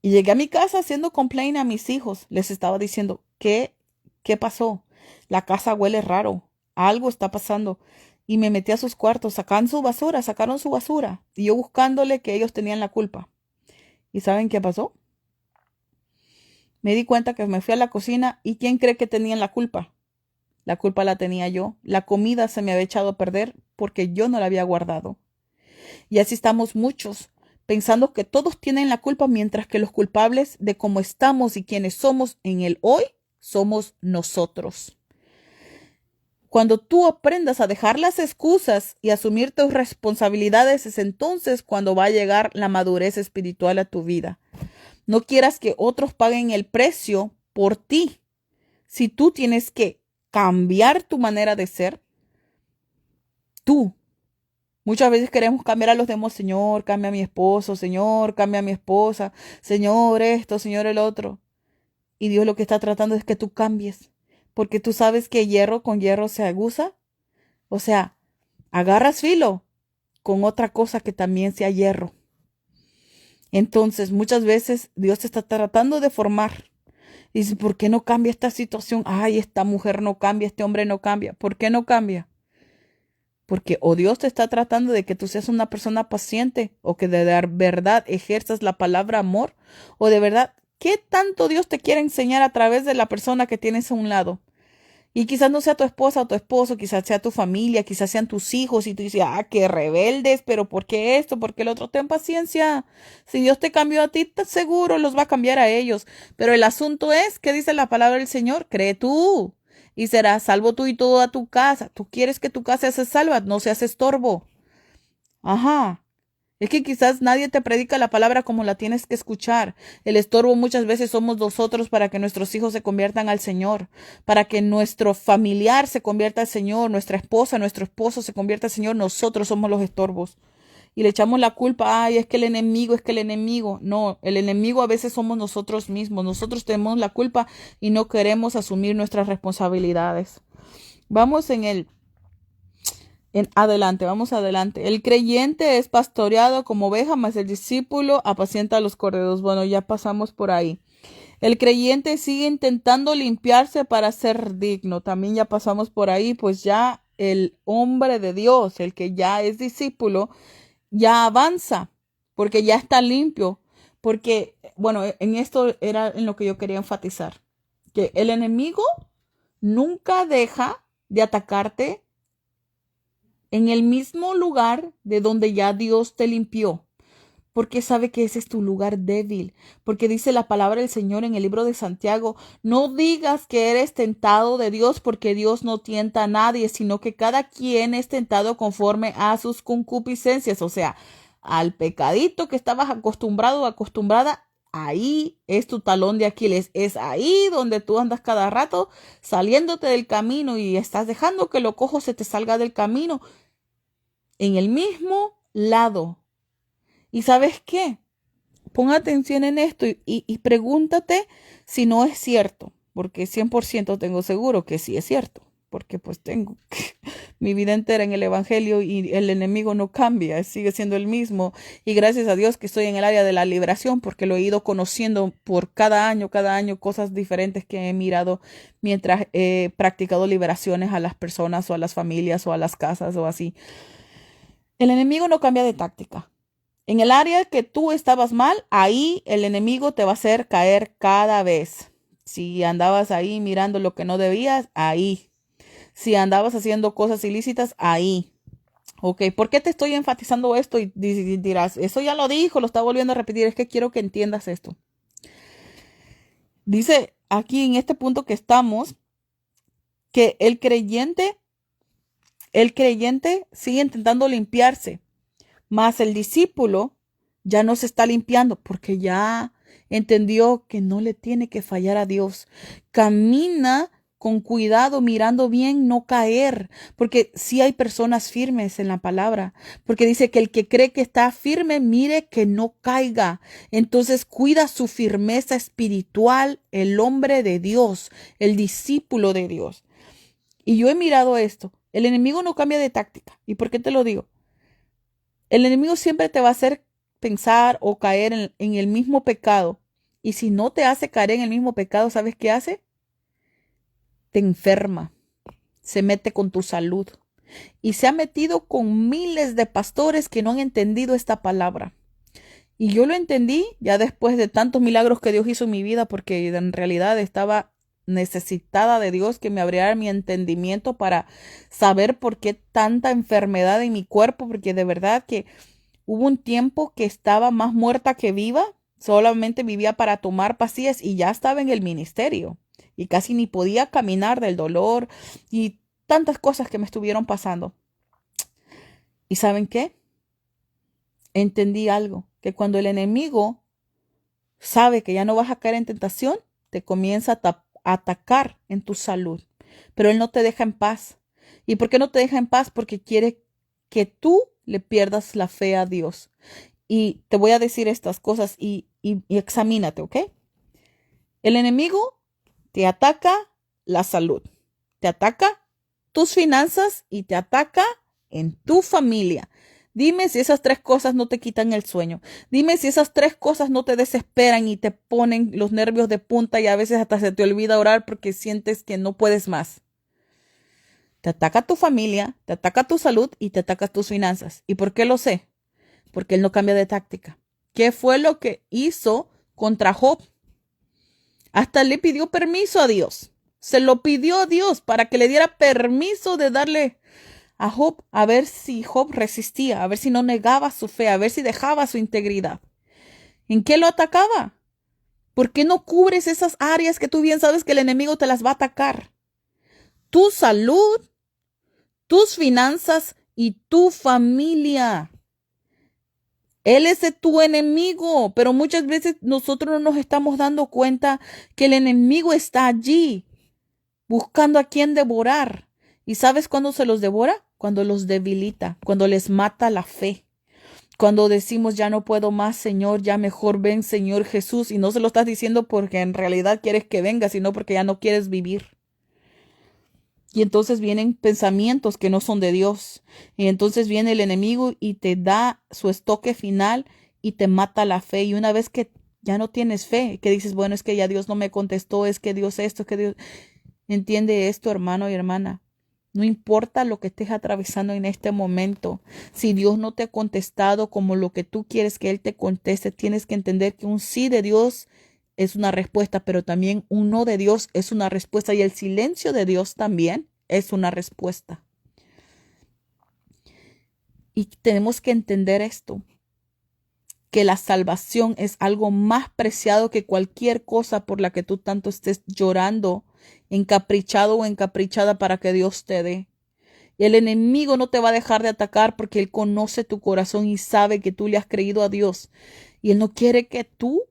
Y llegué a mi casa haciendo complaint a mis hijos. Les estaba diciendo, ¿qué pasó? La casa huele raro. Algo está pasando. Y me metí a sus cuartos, sacaron su basura. Y yo buscándole que ellos tenían la culpa. ¿Y saben qué pasó? Me di cuenta que me fui a la cocina y ¿quién cree que tenían la culpa? La culpa la tenía yo. La comida se me había echado a perder porque yo no la había guardado. Y así estamos muchos, pensando que todos tienen la culpa, mientras que los culpables de cómo estamos y quiénes somos en el hoy somos nosotros. Cuando tú aprendas a dejar las excusas y asumir tus responsabilidades, es entonces cuando va a llegar la madurez espiritual a tu vida. No quieras que otros paguen el precio por ti. Si tú tienes que cambiar tu manera de ser, tú. Muchas veces queremos cambiar a los demás. Señor, cambia a mi esposo. Señor, cambia a mi esposa. Señor, esto, Señor, el otro. Y Dios lo que está tratando es que tú cambies. Porque tú sabes que hierro con hierro se aguza. O sea, agarras filo con otra cosa que también sea hierro. Entonces, muchas veces Dios te está tratando de formar. Y dice, ¿por qué no cambia esta situación? Ay, esta mujer no cambia, este hombre no cambia. ¿Por qué no cambia? Porque o Dios te está tratando de que tú seas una persona paciente o que de verdad ejerzas la palabra amor, o de verdad, ¿qué tanto Dios te quiere enseñar a través de la persona que tienes a un lado? Y quizás no sea tu esposa o tu esposo, quizás sea tu familia, quizás sean tus hijos y tú dices, qué rebeldes, pero ¿por qué esto? ¿Por qué el otro? Ten paciencia. Si Dios te cambió a ti, seguro los va a cambiar a ellos. Pero el asunto es, ¿qué dice la palabra del Señor? Cree tú y serás salvo tú y toda tu casa. Tú quieres que tu casa se salva, no seas estorbo. Ajá. Es que quizás nadie te predica la palabra como la tienes que escuchar. El estorbo muchas veces somos nosotros para que nuestros hijos se conviertan al Señor, para que nuestro familiar se convierta al Señor, nuestra esposa, nuestro esposo se convierta al Señor. Nosotros somos los estorbos. Y le echamos la culpa, ay, es que el enemigo, es que el enemigo. No, el enemigo a veces somos nosotros mismos. Nosotros tenemos la culpa y no queremos asumir nuestras responsabilidades. Vamos adelante, vamos adelante. El creyente es pastoreado como oveja, mas el discípulo apacienta a los corderos. Bueno, ya pasamos por ahí. El creyente sigue intentando limpiarse para ser digno. También ya pasamos por ahí, pues ya el hombre de Dios, el que ya es discípulo, ya avanza, porque ya está limpio. Porque, bueno, en esto era en lo que yo quería enfatizar, que el enemigo nunca deja de atacarte en el mismo lugar de donde ya Dios te limpió, porque sabe que ese es tu lugar débil, porque dice la palabra del Señor en el libro de Santiago, no digas que eres tentado de Dios, porque Dios no tienta a nadie, sino que cada quien es tentado conforme a sus concupiscencias, o sea, al pecadito que estabas acostumbrado o acostumbrada. Ahí es tu talón de Aquiles, es ahí donde tú andas cada rato saliéndote del camino y estás dejando que lo cojo se te salga del camino en el mismo lado. ¿Y sabes qué? Pon atención en esto y pregúntate si no es cierto, porque 100% tengo seguro que sí es cierto, porque pues tengo mi vida entera en el evangelio y el enemigo no cambia, sigue siendo el mismo. Y gracias a Dios que estoy en el área de la liberación porque lo he ido conociendo por cada año, cosas diferentes que he mirado mientras he practicado liberaciones a las personas o a las familias o a las casas o así. El enemigo no cambia de táctica. En el área que tú estabas mal, ahí el enemigo te va a hacer caer cada vez. Si andabas ahí mirando lo que no debías, ahí. Si andabas haciendo cosas ilícitas, ahí. Ok, ¿por qué te estoy enfatizando esto? Y dirás, eso ya lo dijo, lo está volviendo a repetir. Es que quiero que entiendas esto. Dice aquí en este punto que estamos, que el creyente sigue intentando limpiarse. Mas el discípulo ya no se está limpiando porque ya entendió que no le tiene que fallar a Dios. Camina con cuidado, mirando bien, no caer, porque sí hay personas firmes en la palabra, porque dice que el que cree que está firme, mire que no caiga. Entonces cuida su firmeza espiritual, el hombre de Dios, el discípulo de Dios. Y yo he mirado esto. El enemigo no cambia de táctica. ¿Y por qué te lo digo? El enemigo siempre te va a hacer pensar o caer en el mismo pecado. Y si no te hace caer en el mismo pecado, ¿sabes qué hace? Te enferma. Se mete con tu salud. Y se ha metido con miles de pastores que no han entendido esta palabra. Y yo lo entendí ya después de tantos milagros que Dios hizo en mi vida, porque en realidad estaba necesitada de Dios que me abriera mi entendimiento para saber por qué tanta enfermedad en mi cuerpo, porque de verdad que hubo un tiempo que estaba más muerta que viva, solamente vivía para tomar pastillas y ya estaba en el ministerio y casi ni podía caminar del dolor y tantas cosas que me estuvieron pasando. ¿Y saben qué? Entendí algo, que cuando el enemigo sabe que ya no vas a caer en tentación, te comienza a atacar en tu salud, pero él no te deja en paz. ¿Y por qué no te deja en paz? Porque quiere que tú le pierdas la fe a Dios. Y te voy a decir estas cosas y examínate, ¿ok? El enemigo te ataca la salud, te ataca tus finanzas y te ataca en tu familia. Dime si esas tres cosas no te quitan el sueño. Dime si esas tres cosas no te desesperan y te ponen los nervios de punta y a veces hasta se te olvida orar porque sientes que no puedes más. Te ataca tu familia, te ataca tu salud y te ataca tus finanzas. ¿Y por qué lo sé? Porque él no cambia de táctica. ¿Qué fue lo que hizo contra Job? Hasta le pidió permiso a Dios. Se lo pidió a Dios para que le diera permiso de darle a Job, a ver si Job resistía, a ver si no negaba su fe, a ver si dejaba su integridad. ¿En qué lo atacaba? ¿Por qué no cubres esas áreas que tú bien sabes que el enemigo te las va a atacar? Tu salud, tus finanzas y tu familia. Él es tu enemigo, pero muchas veces nosotros no nos estamos dando cuenta que el enemigo está allí buscando a quien devorar. ¿Y sabes cuándo se los devora? Cuando los debilita, cuando les mata la fe. Cuando decimos ya no puedo más, Señor, ya mejor ven, Señor Jesús. Y no se lo estás diciendo porque en realidad quieres que venga, sino porque ya no quieres vivir. Y entonces vienen pensamientos que no son de Dios. Y entonces viene el enemigo y te da su estoque final y te mata la fe. Y una vez que ya no tienes fe, que dices, bueno, es que ya Dios no me contestó, es que Dios esto, es que Dios... Entiende esto, hermano y hermana. No importa lo que estés atravesando en este momento. Si Dios no te ha contestado como lo que tú quieres que Él te conteste, tienes que entender que un sí de Dios es una respuesta, pero también un no de Dios es una respuesta y el silencio de Dios también es una respuesta. Y tenemos que entender esto, que la salvación es algo más preciado que cualquier cosa por la que tú tanto estés llorando, encaprichado o encaprichada para que Dios te dé. Y el enemigo no te va a dejar de atacar porque Él conoce tu corazón y sabe que tú le has creído a Dios. Y Él no quiere que tú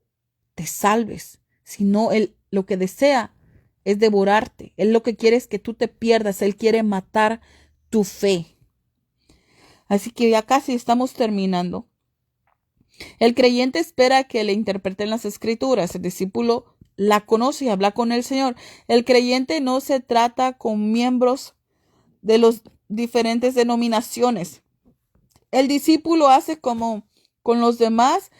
te salves, sino Él lo que desea es devorarte. Él lo que quiere es que tú te pierdas. Él quiere matar tu fe. Así que ya casi estamos terminando. El creyente espera que le interpreten las escrituras. El discípulo la conoce y habla con el Señor. El creyente no se trata con miembros de los diferentes denominaciones. El discípulo hace como con los demás,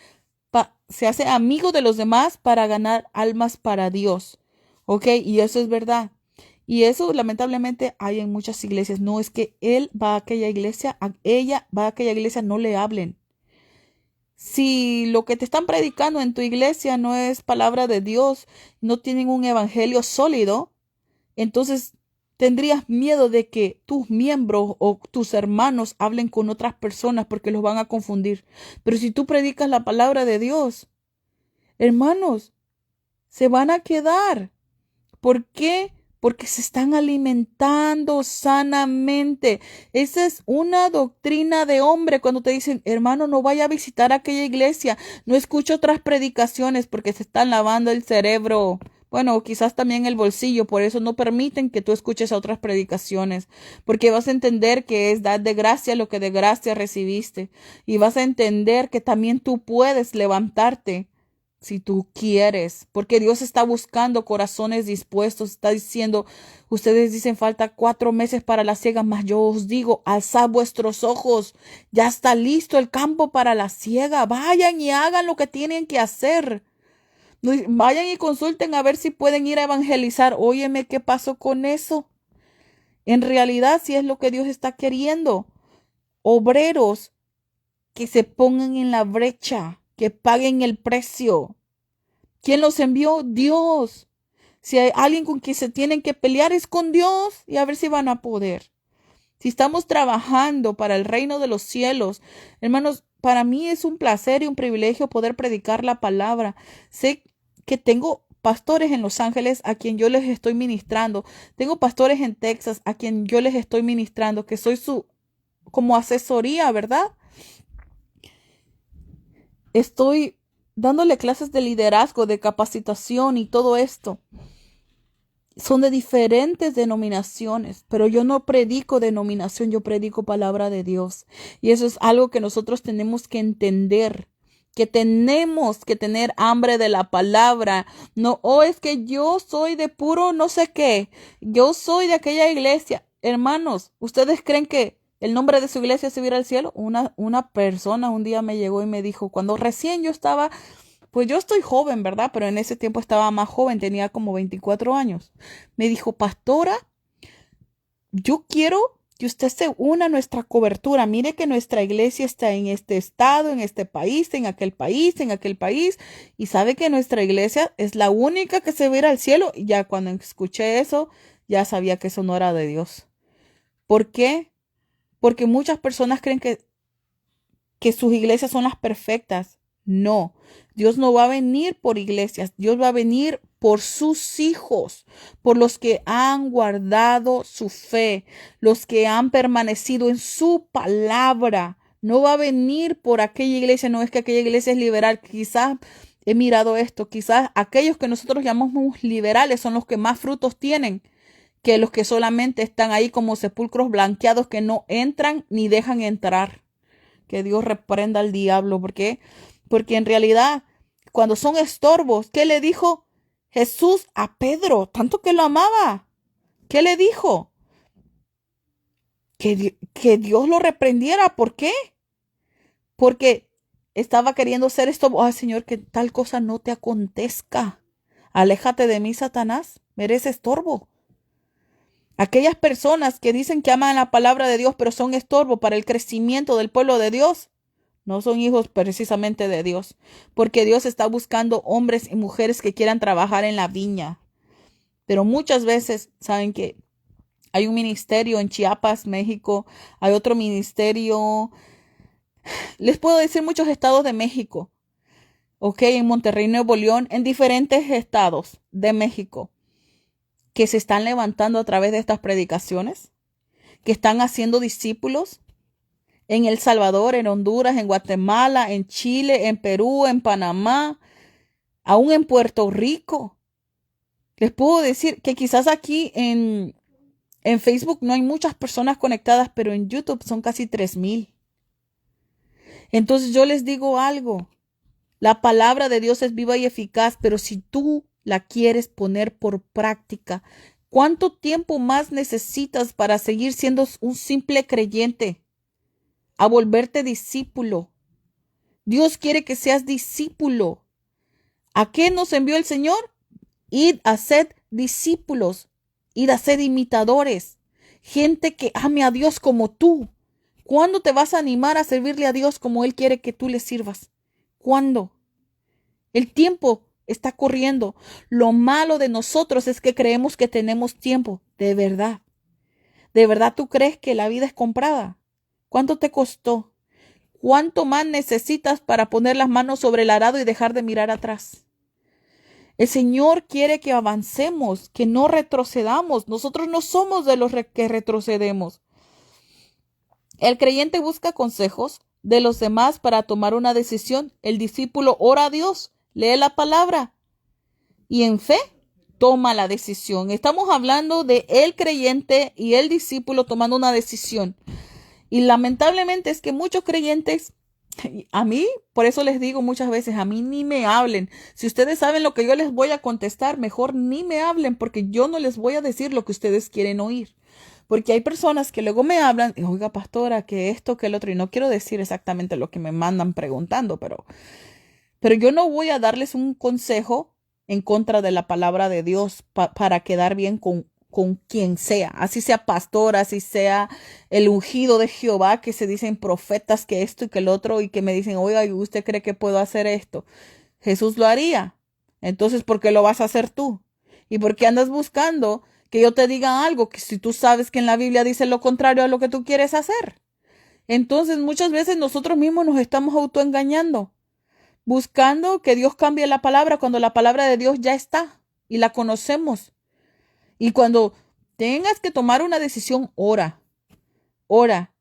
se hace amigo de los demás para ganar almas para Dios. ¿Ok? Y eso es verdad. Y eso lamentablemente hay en muchas iglesias. No es que él va a aquella iglesia, ella va a aquella iglesia, no le hablen. Si lo que te están predicando en tu iglesia no es palabra de Dios, no tienen un evangelio sólido, entonces tendrías miedo de que tus miembros o tus hermanos hablen con otras personas porque los van a confundir. Pero si tú predicas la palabra de Dios, hermanos, se van a quedar. ¿Por qué? Porque se están alimentando sanamente. Esa es una doctrina de hombre cuando te dicen, hermano, no vaya a visitar aquella iglesia, no escuche otras predicaciones porque se están lavando el cerebro. Bueno, quizás también el bolsillo, por eso no permiten que tú escuches a otras predicaciones, porque vas a entender que es dar de gracia lo que de gracia recibiste, y vas a entender que también tú puedes levantarte si tú quieres, porque Dios está buscando corazones dispuestos, está diciendo, ustedes dicen falta 4 meses para la siega, mas yo os digo, alzad vuestros ojos, ya está listo el campo para la siega, vayan y hagan lo que tienen que hacer. Vayan y consulten a ver si pueden ir a evangelizar. Óyeme, ¿qué pasó con eso? En realidad, si es lo que Dios está queriendo, obreros que se pongan en la brecha, que paguen el precio. ¿Quién los envió? Dios. Si hay alguien con quien se tienen que pelear es con Dios y a ver si van a poder. Si estamos trabajando para el reino de los cielos, hermanos, para mí es un placer y un privilegio poder predicar la palabra. Sé que tengo pastores en Los Ángeles a quien yo les estoy ministrando. Tengo pastores en Texas a quien yo les estoy ministrando, que soy su como asesoría, ¿verdad? Estoy dándole clases de liderazgo, de capacitación y todo esto. Son de diferentes denominaciones, pero yo no predico denominación, yo predico palabra de Dios. Y eso es algo que nosotros tenemos que entender, que tenemos que tener hambre de la palabra. No, es que yo soy de puro no sé qué, yo soy de aquella iglesia. Hermanos, ¿ustedes creen que el nombre de su iglesia se irá al cielo? Una persona un día me llegó y me dijo, cuando recién yo estaba, pues yo estoy joven, ¿verdad? Pero en ese tiempo estaba más joven, tenía como 24 años. Me dijo, pastora, yo quiero que usted se una a nuestra cobertura. Mire que nuestra iglesia está en este estado, en este país, en aquel país, en aquel país. Y sabe que nuestra iglesia es la única que se va a ir al cielo. Y ya cuando escuché eso, ya sabía que eso no era de Dios. ¿Por qué? Porque muchas personas creen que sus iglesias son las perfectas. No, Dios no va a venir por iglesias, Dios va a venir por sus hijos, por los que han guardado su fe, los que han permanecido en su palabra. No va a venir por aquella iglesia, no es que aquella iglesia es liberal. Quizás he mirado esto, quizás aquellos que nosotros llamamos liberales son los que más frutos tienen que los que solamente están ahí como sepulcros blanqueados que no entran ni dejan entrar. Que Dios reprenda al diablo. ¿Por qué? Porque en realidad, cuando son estorbos, ¿qué le dijo Jesús a Pedro? Tanto que lo amaba. ¿Qué le dijo? Que Dios lo reprendiera. ¿Por qué? Porque estaba queriendo ser estorbo. Ay, Señor, que tal cosa no te acontezca. Aléjate de mí, Satanás. Eres estorbo. Aquellas personas que dicen que aman la palabra de Dios, pero son estorbo para el crecimiento del pueblo de Dios, no son hijos precisamente de Dios, porque Dios está buscando hombres y mujeres que quieran trabajar en la viña. Pero muchas veces, saben que hay un ministerio en Chiapas, México, hay otro ministerio, les puedo decir muchos estados de México, ok, en Monterrey, Nuevo León, en diferentes estados de México, que se están levantando a través de estas predicaciones, que están haciendo discípulos en El Salvador, en Honduras, en Guatemala, en Chile, en Perú, en Panamá, aún en Puerto Rico. Les puedo decir que quizás aquí en Facebook no hay muchas personas conectadas, pero en YouTube son casi 3,000. Entonces yo les digo algo. La palabra de Dios es viva y eficaz, pero si tú la quieres poner por práctica, ¿Cuánto tiempo más necesitas para seguir siendo un simple creyente? A volverte discípulo. Dios quiere que seas discípulo. ¿A qué nos envió el Señor? Id a ser discípulos. Id a ser imitadores. Gente que ame a Dios como tú. ¿Cuándo te vas a animar a servirle a Dios como Él quiere que tú le sirvas? ¿Cuándo? El tiempo está corriendo. Lo malo de nosotros es que creemos que tenemos tiempo. De verdad. ¿De verdad tú crees que la vida es comprada? ¿Cuánto te costó? ¿Cuánto más necesitas para poner las manos sobre el arado y dejar de mirar atrás? El Señor quiere que avancemos, que no retrocedamos. Nosotros no somos de los que retrocedemos. El creyente busca consejos de los demás para tomar una decisión. El discípulo ora a Dios, lee la palabra y en fe toma la decisión. Estamos hablando de el creyente y el discípulo tomando una decisión. Y lamentablemente es que muchos creyentes, a mí, por eso les digo muchas veces, a mí ni me hablen. Si ustedes saben lo que yo les voy a contestar, mejor ni me hablen porque yo no les voy a decir lo que ustedes quieren oír. Porque hay personas que luego me hablan, oiga, pastora, que esto, que el otro, y no quiero decir exactamente lo que me mandan preguntando, pero yo no voy a darles un consejo en contra de la palabra de Dios para quedar bien con quien sea, así sea pastor, así sea el ungido de Jehová, que se dicen profetas, que esto y que el otro, y que me dicen, oiga, ¿y usted cree que puedo hacer esto? Jesús lo haría. Entonces, ¿por qué lo vas a hacer tú? ¿Y por qué andas buscando que yo te diga algo que si tú sabes que en la Biblia dice lo contrario a lo que tú quieres hacer? Entonces, muchas veces nosotros mismos nos estamos autoengañando, buscando que Dios cambie la palabra cuando la palabra de Dios ya está y la conocemos. Y cuando tengas que tomar una decisión, ora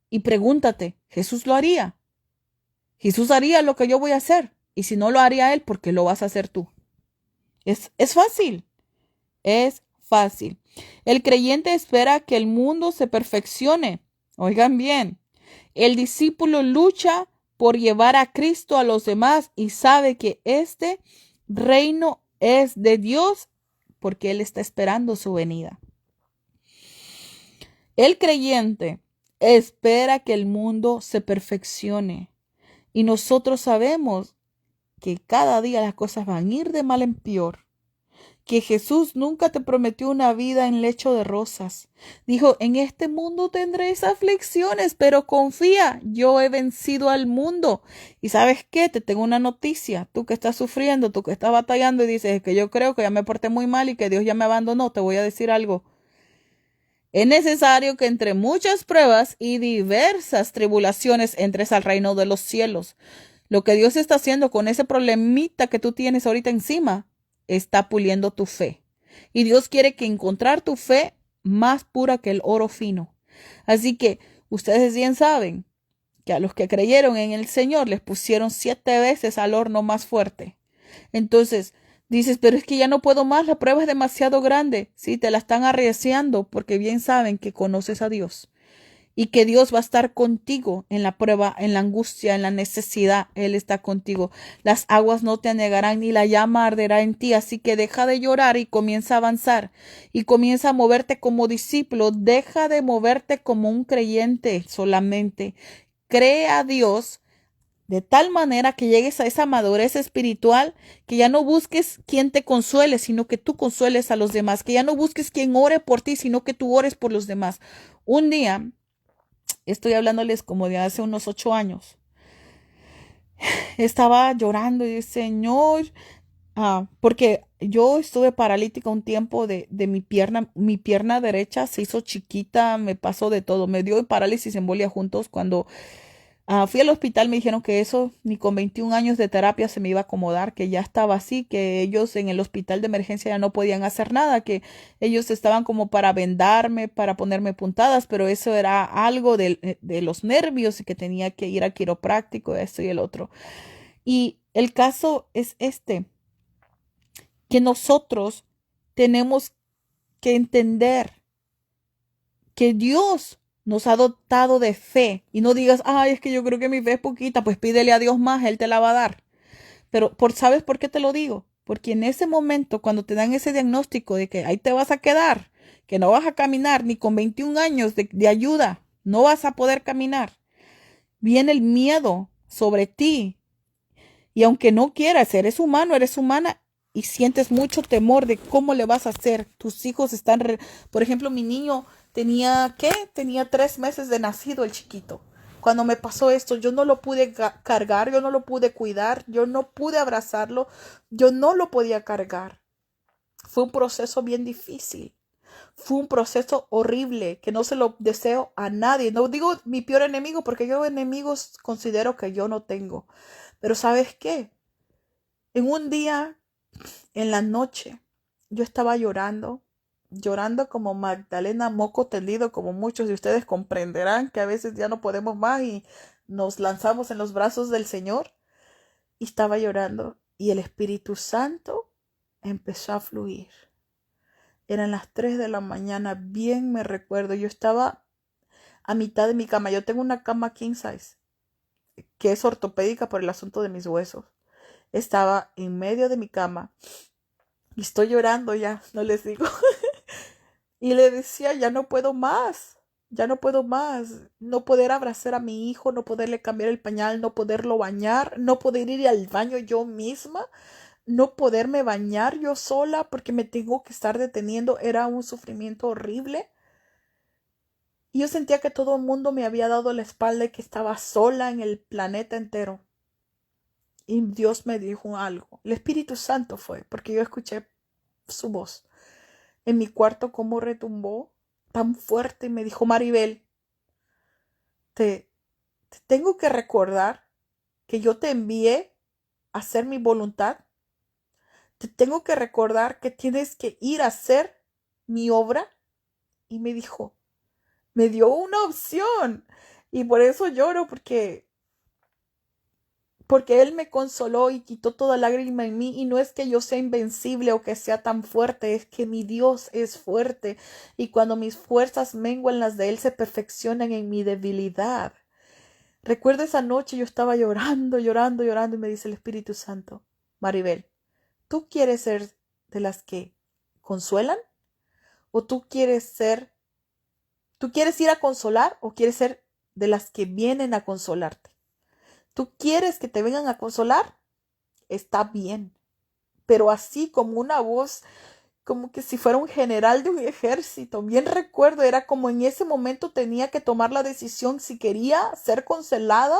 y pregúntate, ¿Jesús lo haría? ¿Jesús haría lo que yo voy a hacer? Y si no lo haría Él, ¿por qué lo vas a hacer tú? Es fácil, es fácil. El creyente espera que el mundo se perfeccione. Oigan bien, el discípulo lucha por llevar a Cristo a los demás y sabe que este reino es de Dios porque Él está esperando su venida. El creyente espera que el mundo se perfeccione y nosotros sabemos que cada día las cosas van a ir de mal en peor. Que Jesús nunca te prometió una vida en lecho de rosas. Dijo, en este mundo tendréis aflicciones, pero confía, yo he vencido al mundo. Y ¿sabes qué? Te tengo una noticia. Tú que estás sufriendo, tú que estás batallando y dices que yo creo que ya me porté muy mal y que Dios ya me abandonó, te voy a decir algo. Es necesario que entre muchas pruebas y diversas tribulaciones entres al reino de los cielos. Lo que Dios está haciendo con ese problemita que tú tienes ahorita encima, está puliendo tu fe. Y Dios quiere que encontrar tu fe más pura que el oro fino. Así que ustedes bien saben que a los que creyeron en el Señor les pusieron 7 veces al horno más fuerte. Entonces, dices, pero es que ya no puedo más, la prueba es demasiado grande. Sí, te la están arreciando porque bien saben que conoces a Dios y que Dios va a estar contigo en la prueba, en la angustia, en la necesidad. Él está contigo. Las aguas no te anegarán ni la llama arderá en ti. Así que deja de llorar y comienza a avanzar y comienza a moverte como discípulo. Deja de moverte como un creyente solamente. Cree a Dios de tal manera que llegues a esa madurez espiritual, que ya no busques quien te consuele, sino que tú consueles a los demás, que ya no busques quien ore por ti, sino que tú ores por los demás. Un día, estoy hablándoles como de hace unos 8 años, estaba llorando y dije, Señor, porque yo estuve paralítica un tiempo de mi pierna derecha se hizo chiquita, me pasó de todo, me dio parálisis embolia juntos cuando fui al hospital. Me dijeron que eso ni con 21 años de terapia se me iba a acomodar, que ya estaba así, que ellos en el hospital de emergencia ya no podían hacer nada, que ellos estaban como para vendarme, para ponerme puntadas, pero eso era algo de los nervios y que tenía que ir al quiropráctico, esto y el otro. Y el caso es que nosotros tenemos que entender que Dios nos ha dotado de fe. Y no digas, ay, es que yo creo que mi fe es poquita, pues pídele a Dios más, Él te la va a dar. Pero ¿sabes por qué te lo digo? Porque en ese momento, cuando te dan ese diagnóstico de que ahí te vas a quedar, que no vas a caminar ni con 21 años de ayuda, no vas a poder caminar. Viene el miedo sobre ti. Y aunque no quieras, eres humano, eres humana y sientes mucho temor de cómo le vas a hacer. Tus hijos están, por ejemplo, mi niño tenía, ¿qué? Tenía 3 meses de nacido el chiquito. Cuando me pasó esto, yo no lo pude cargar, yo no lo pude cuidar, yo no pude abrazarlo, yo no lo podía cargar. Fue un proceso bien difícil. Fue un proceso horrible que no se lo deseo a nadie. No digo mi peor enemigo porque yo enemigos considero que yo no tengo. Pero ¿sabes qué? En un día, en la noche, yo estaba llorando, llorando como Magdalena moco tendido, como muchos de ustedes comprenderán que a veces ya no podemos más y nos lanzamos en los brazos del Señor. Y estaba llorando y el Espíritu Santo empezó a fluir. Eran las 3 de la mañana, bien me recuerdo. Yo estaba a mitad de mi cama. Yo tengo una cama king size, que es ortopédica por el asunto de mis huesos. Estaba en medio de mi cama y estoy llorando ya, no les digo. Y le decía, ya no puedo más, ya no puedo más. No poder abrazar a mi hijo, no poderle cambiar el pañal, no poderlo bañar, no poder ir al baño yo misma, no poderme bañar yo sola porque me tengo que estar deteniendo. Era un sufrimiento horrible. Y yo sentía que todo el mundo me había dado la espalda y que estaba sola en el planeta entero. Y Dios me dijo algo. El Espíritu Santo fue, porque yo escuché su voz en mi cuarto como retumbó tan fuerte y me dijo, Maribel, te, te tengo que recordar que yo te envié a hacer mi voluntad. Te tengo que recordar que tienes que ir a hacer mi obra. Y me dijo, me dio una opción. Y por eso lloro, porque Él me consoló y quitó toda lágrima en mí. Y no es que yo sea invencible o que sea tan fuerte, es que mi Dios es fuerte. Y cuando mis fuerzas menguan, las de Él se perfeccionan en mi debilidad. Recuerdo esa noche yo estaba llorando, llorando, llorando y me dice el Espíritu Santo, Maribel, ¿tú quieres ser de las que consuelan? ¿O tú quieres ir a consolar o quieres ser de las que vienen a consolarte? ¿Tú quieres que te vengan a consolar? Está bien, pero así como una voz, como que si fuera un general de un ejército. Bien recuerdo, era como en ese momento tenía que tomar la decisión si quería ser consolada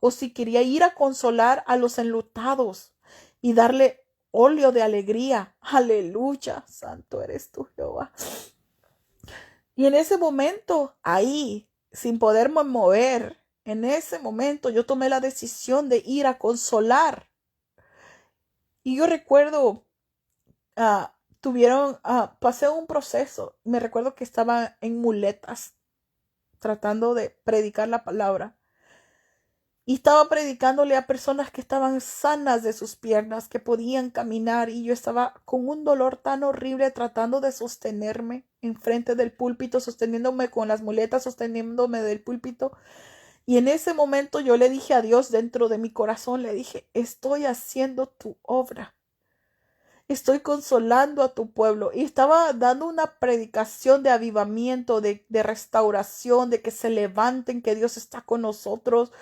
o si quería ir a consolar a los enlutados y darle óleo de alegría. Aleluya, santo eres tú, Jehová. Y en ese momento, ahí, sin poderme mover, en ese momento yo tomé la decisión de ir a consolar. Y yo recuerdo, pasé un proceso. Me recuerdo que estaba en muletas tratando de predicar la palabra. Y estaba predicándole a personas que estaban sanas de sus piernas, que podían caminar. Y yo estaba con un dolor tan horrible tratando de sostenerme enfrente del púlpito, sosteniéndome con las muletas, sosteniéndome del púlpito. Y en ese momento yo le dije a Dios dentro de mi corazón, le dije, estoy haciendo tu obra. Estoy consolando a tu pueblo. Y estaba dando una predicación de avivamiento, de restauración, de que se levanten, que Dios está con nosotros.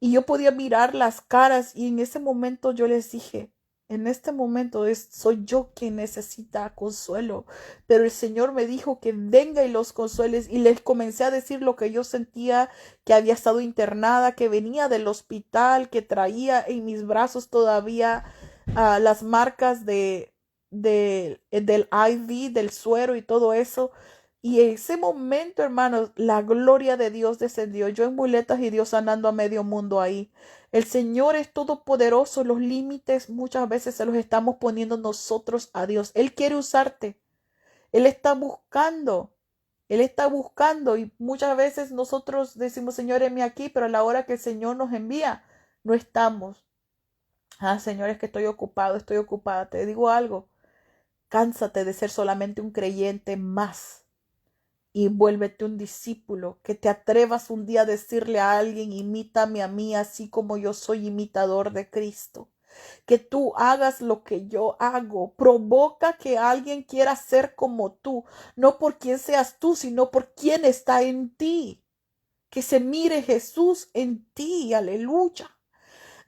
Y yo podía mirar las caras y en ese momento yo les dije, en este momento soy yo quien necesita consuelo. Pero el Señor me dijo que venga y los consueles y les comencé a decir lo que yo sentía, que había estado internada, que venía del hospital, que traía en mis brazos todavía las marcas del IV, del suero y todo eso. Y en ese momento, hermanos, la gloria de Dios descendió. Yo en muletas y Dios sanando a medio mundo ahí. El Señor es todopoderoso. Los límites muchas veces se los estamos poniendo nosotros a Dios. Él quiere usarte. Él está buscando. Él está buscando. Y muchas veces nosotros decimos, Señor, heme aquí, pero a la hora que el Señor nos envía, no estamos. Señor, es que estoy ocupado, estoy ocupada. Te digo algo. Cánsate de ser solamente un creyente más y vuélvete un discípulo, que te atrevas un día a decirle a alguien, imítame a mí, así como yo soy imitador de Cristo. que tú hagas lo que yo hago. Provoca que alguien quiera ser como tú, no por quién seas tú, sino por quién está en ti. Que se mire Jesús en ti, aleluya.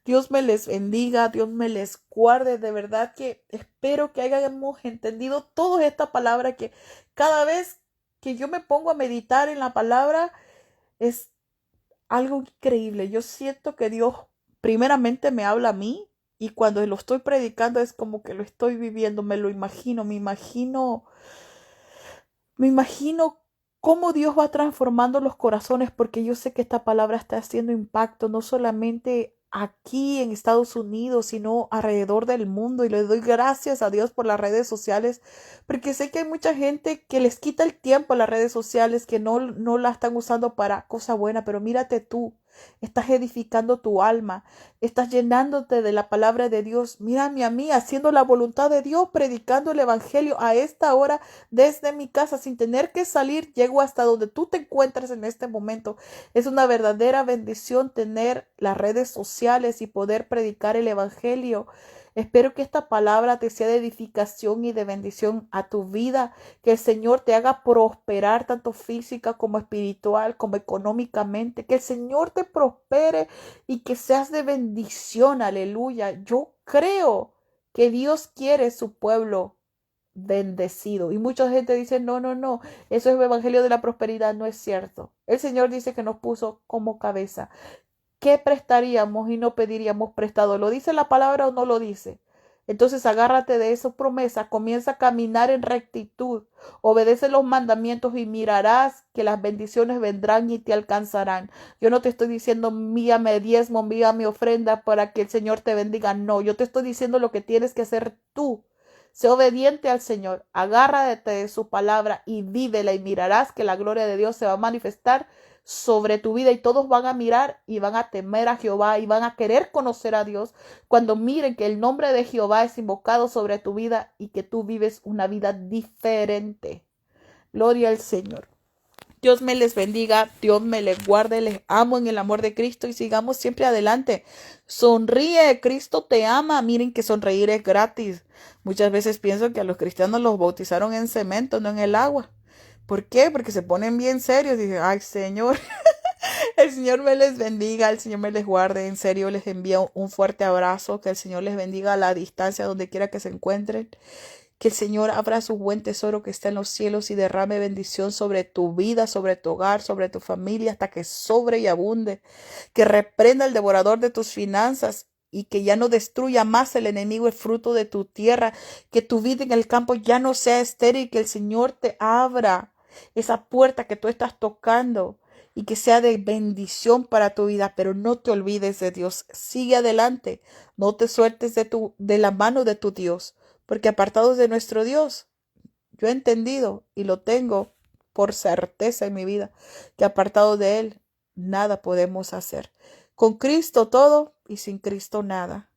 Dios me les bendiga, Dios me les guarde. De verdad que espero que hayamos entendido toda esta palabra, que cada vez que yo me pongo a meditar en la palabra es algo increíble. Yo siento que Dios primeramente me habla a mí, y cuando lo estoy predicando es como que lo estoy viviendo, me lo imagino, me imagino cómo Dios va transformando los corazones, porque yo sé que esta palabra está haciendo impacto no solamente aquí en Estados Unidos, sino alrededor del mundo. Y le doy gracias a Dios por las redes sociales, porque sé que hay mucha gente que les quita el tiempo a las redes sociales, que no la están usando para cosa buena, pero mírate tú. Estás edificando tu alma, estás llenándote de la palabra de Dios. Mírame a mí haciendo la voluntad de Dios, predicando el evangelio a esta hora desde mi casa sin tener que salir. Llego hasta donde tú te encuentras en este momento. Es una verdadera bendición tener las redes sociales y poder predicar el evangelio. Espero que esta palabra te sea de edificación y de bendición a tu vida, que el Señor te haga prosperar tanto física como espiritual, como económicamente, que el Señor te prospere y que seas de bendición, aleluya. Yo creo que Dios quiere su pueblo bendecido. Y mucha gente dice, no, no, no, eso es el evangelio de la prosperidad. No es cierto. El Señor dice que nos puso como cabeza. ¿Qué prestaríamos y no pediríamos prestado? ¿Lo dice la palabra o no lo dice? Entonces agárrate de esa promesa, comienza a caminar en rectitud, obedece los mandamientos y mirarás que las bendiciones vendrán y te alcanzarán. Yo no te estoy diciendo envíame diezmo, envíame ofrenda para que el Señor te bendiga. No, yo te estoy diciendo lo que tienes que hacer tú. Sé obediente al Señor, agárrate de su palabra y vívela, y mirarás que la gloria de Dios se va a manifestar sobre tu vida, y todos van a mirar y van a temer a Jehová y van a querer conocer a Dios cuando miren que el nombre de Jehová es invocado sobre tu vida y que tú vives una vida diferente. Gloria al Señor. Dios me les bendiga, Dios me les guarde, les amo en el amor de Cristo y sigamos siempre adelante. Sonríe, Cristo te ama. Miren que sonreír es gratis. Muchas veces pienso que a los cristianos los bautizaron en cemento, no en el agua. ¿Por qué? Porque se ponen bien serios y dicen, ay Señor, el Señor me les bendiga, el Señor me les guarde. En serio, les envío un fuerte abrazo, que el Señor les bendiga a la distancia donde quiera que se encuentren. Que el Señor abra su buen tesoro que está en los cielos y derrame bendición sobre tu vida, sobre tu hogar, sobre tu familia, hasta que sobre y abunde. Que reprenda el devorador de tus finanzas y que ya no destruya más el enemigo el fruto de tu tierra. Que tu vida en el campo ya no sea estéril, que el Señor te abra esa puerta que tú estás tocando y que sea de bendición para tu vida. Pero no te olvides de Dios. Sigue adelante. No te sueltes de la mano de tu Dios. Porque apartados de nuestro Dios, yo he entendido y lo tengo por certeza en mi vida, que apartados de Él, nada podemos hacer. Con Cristo todo y sin Cristo nada.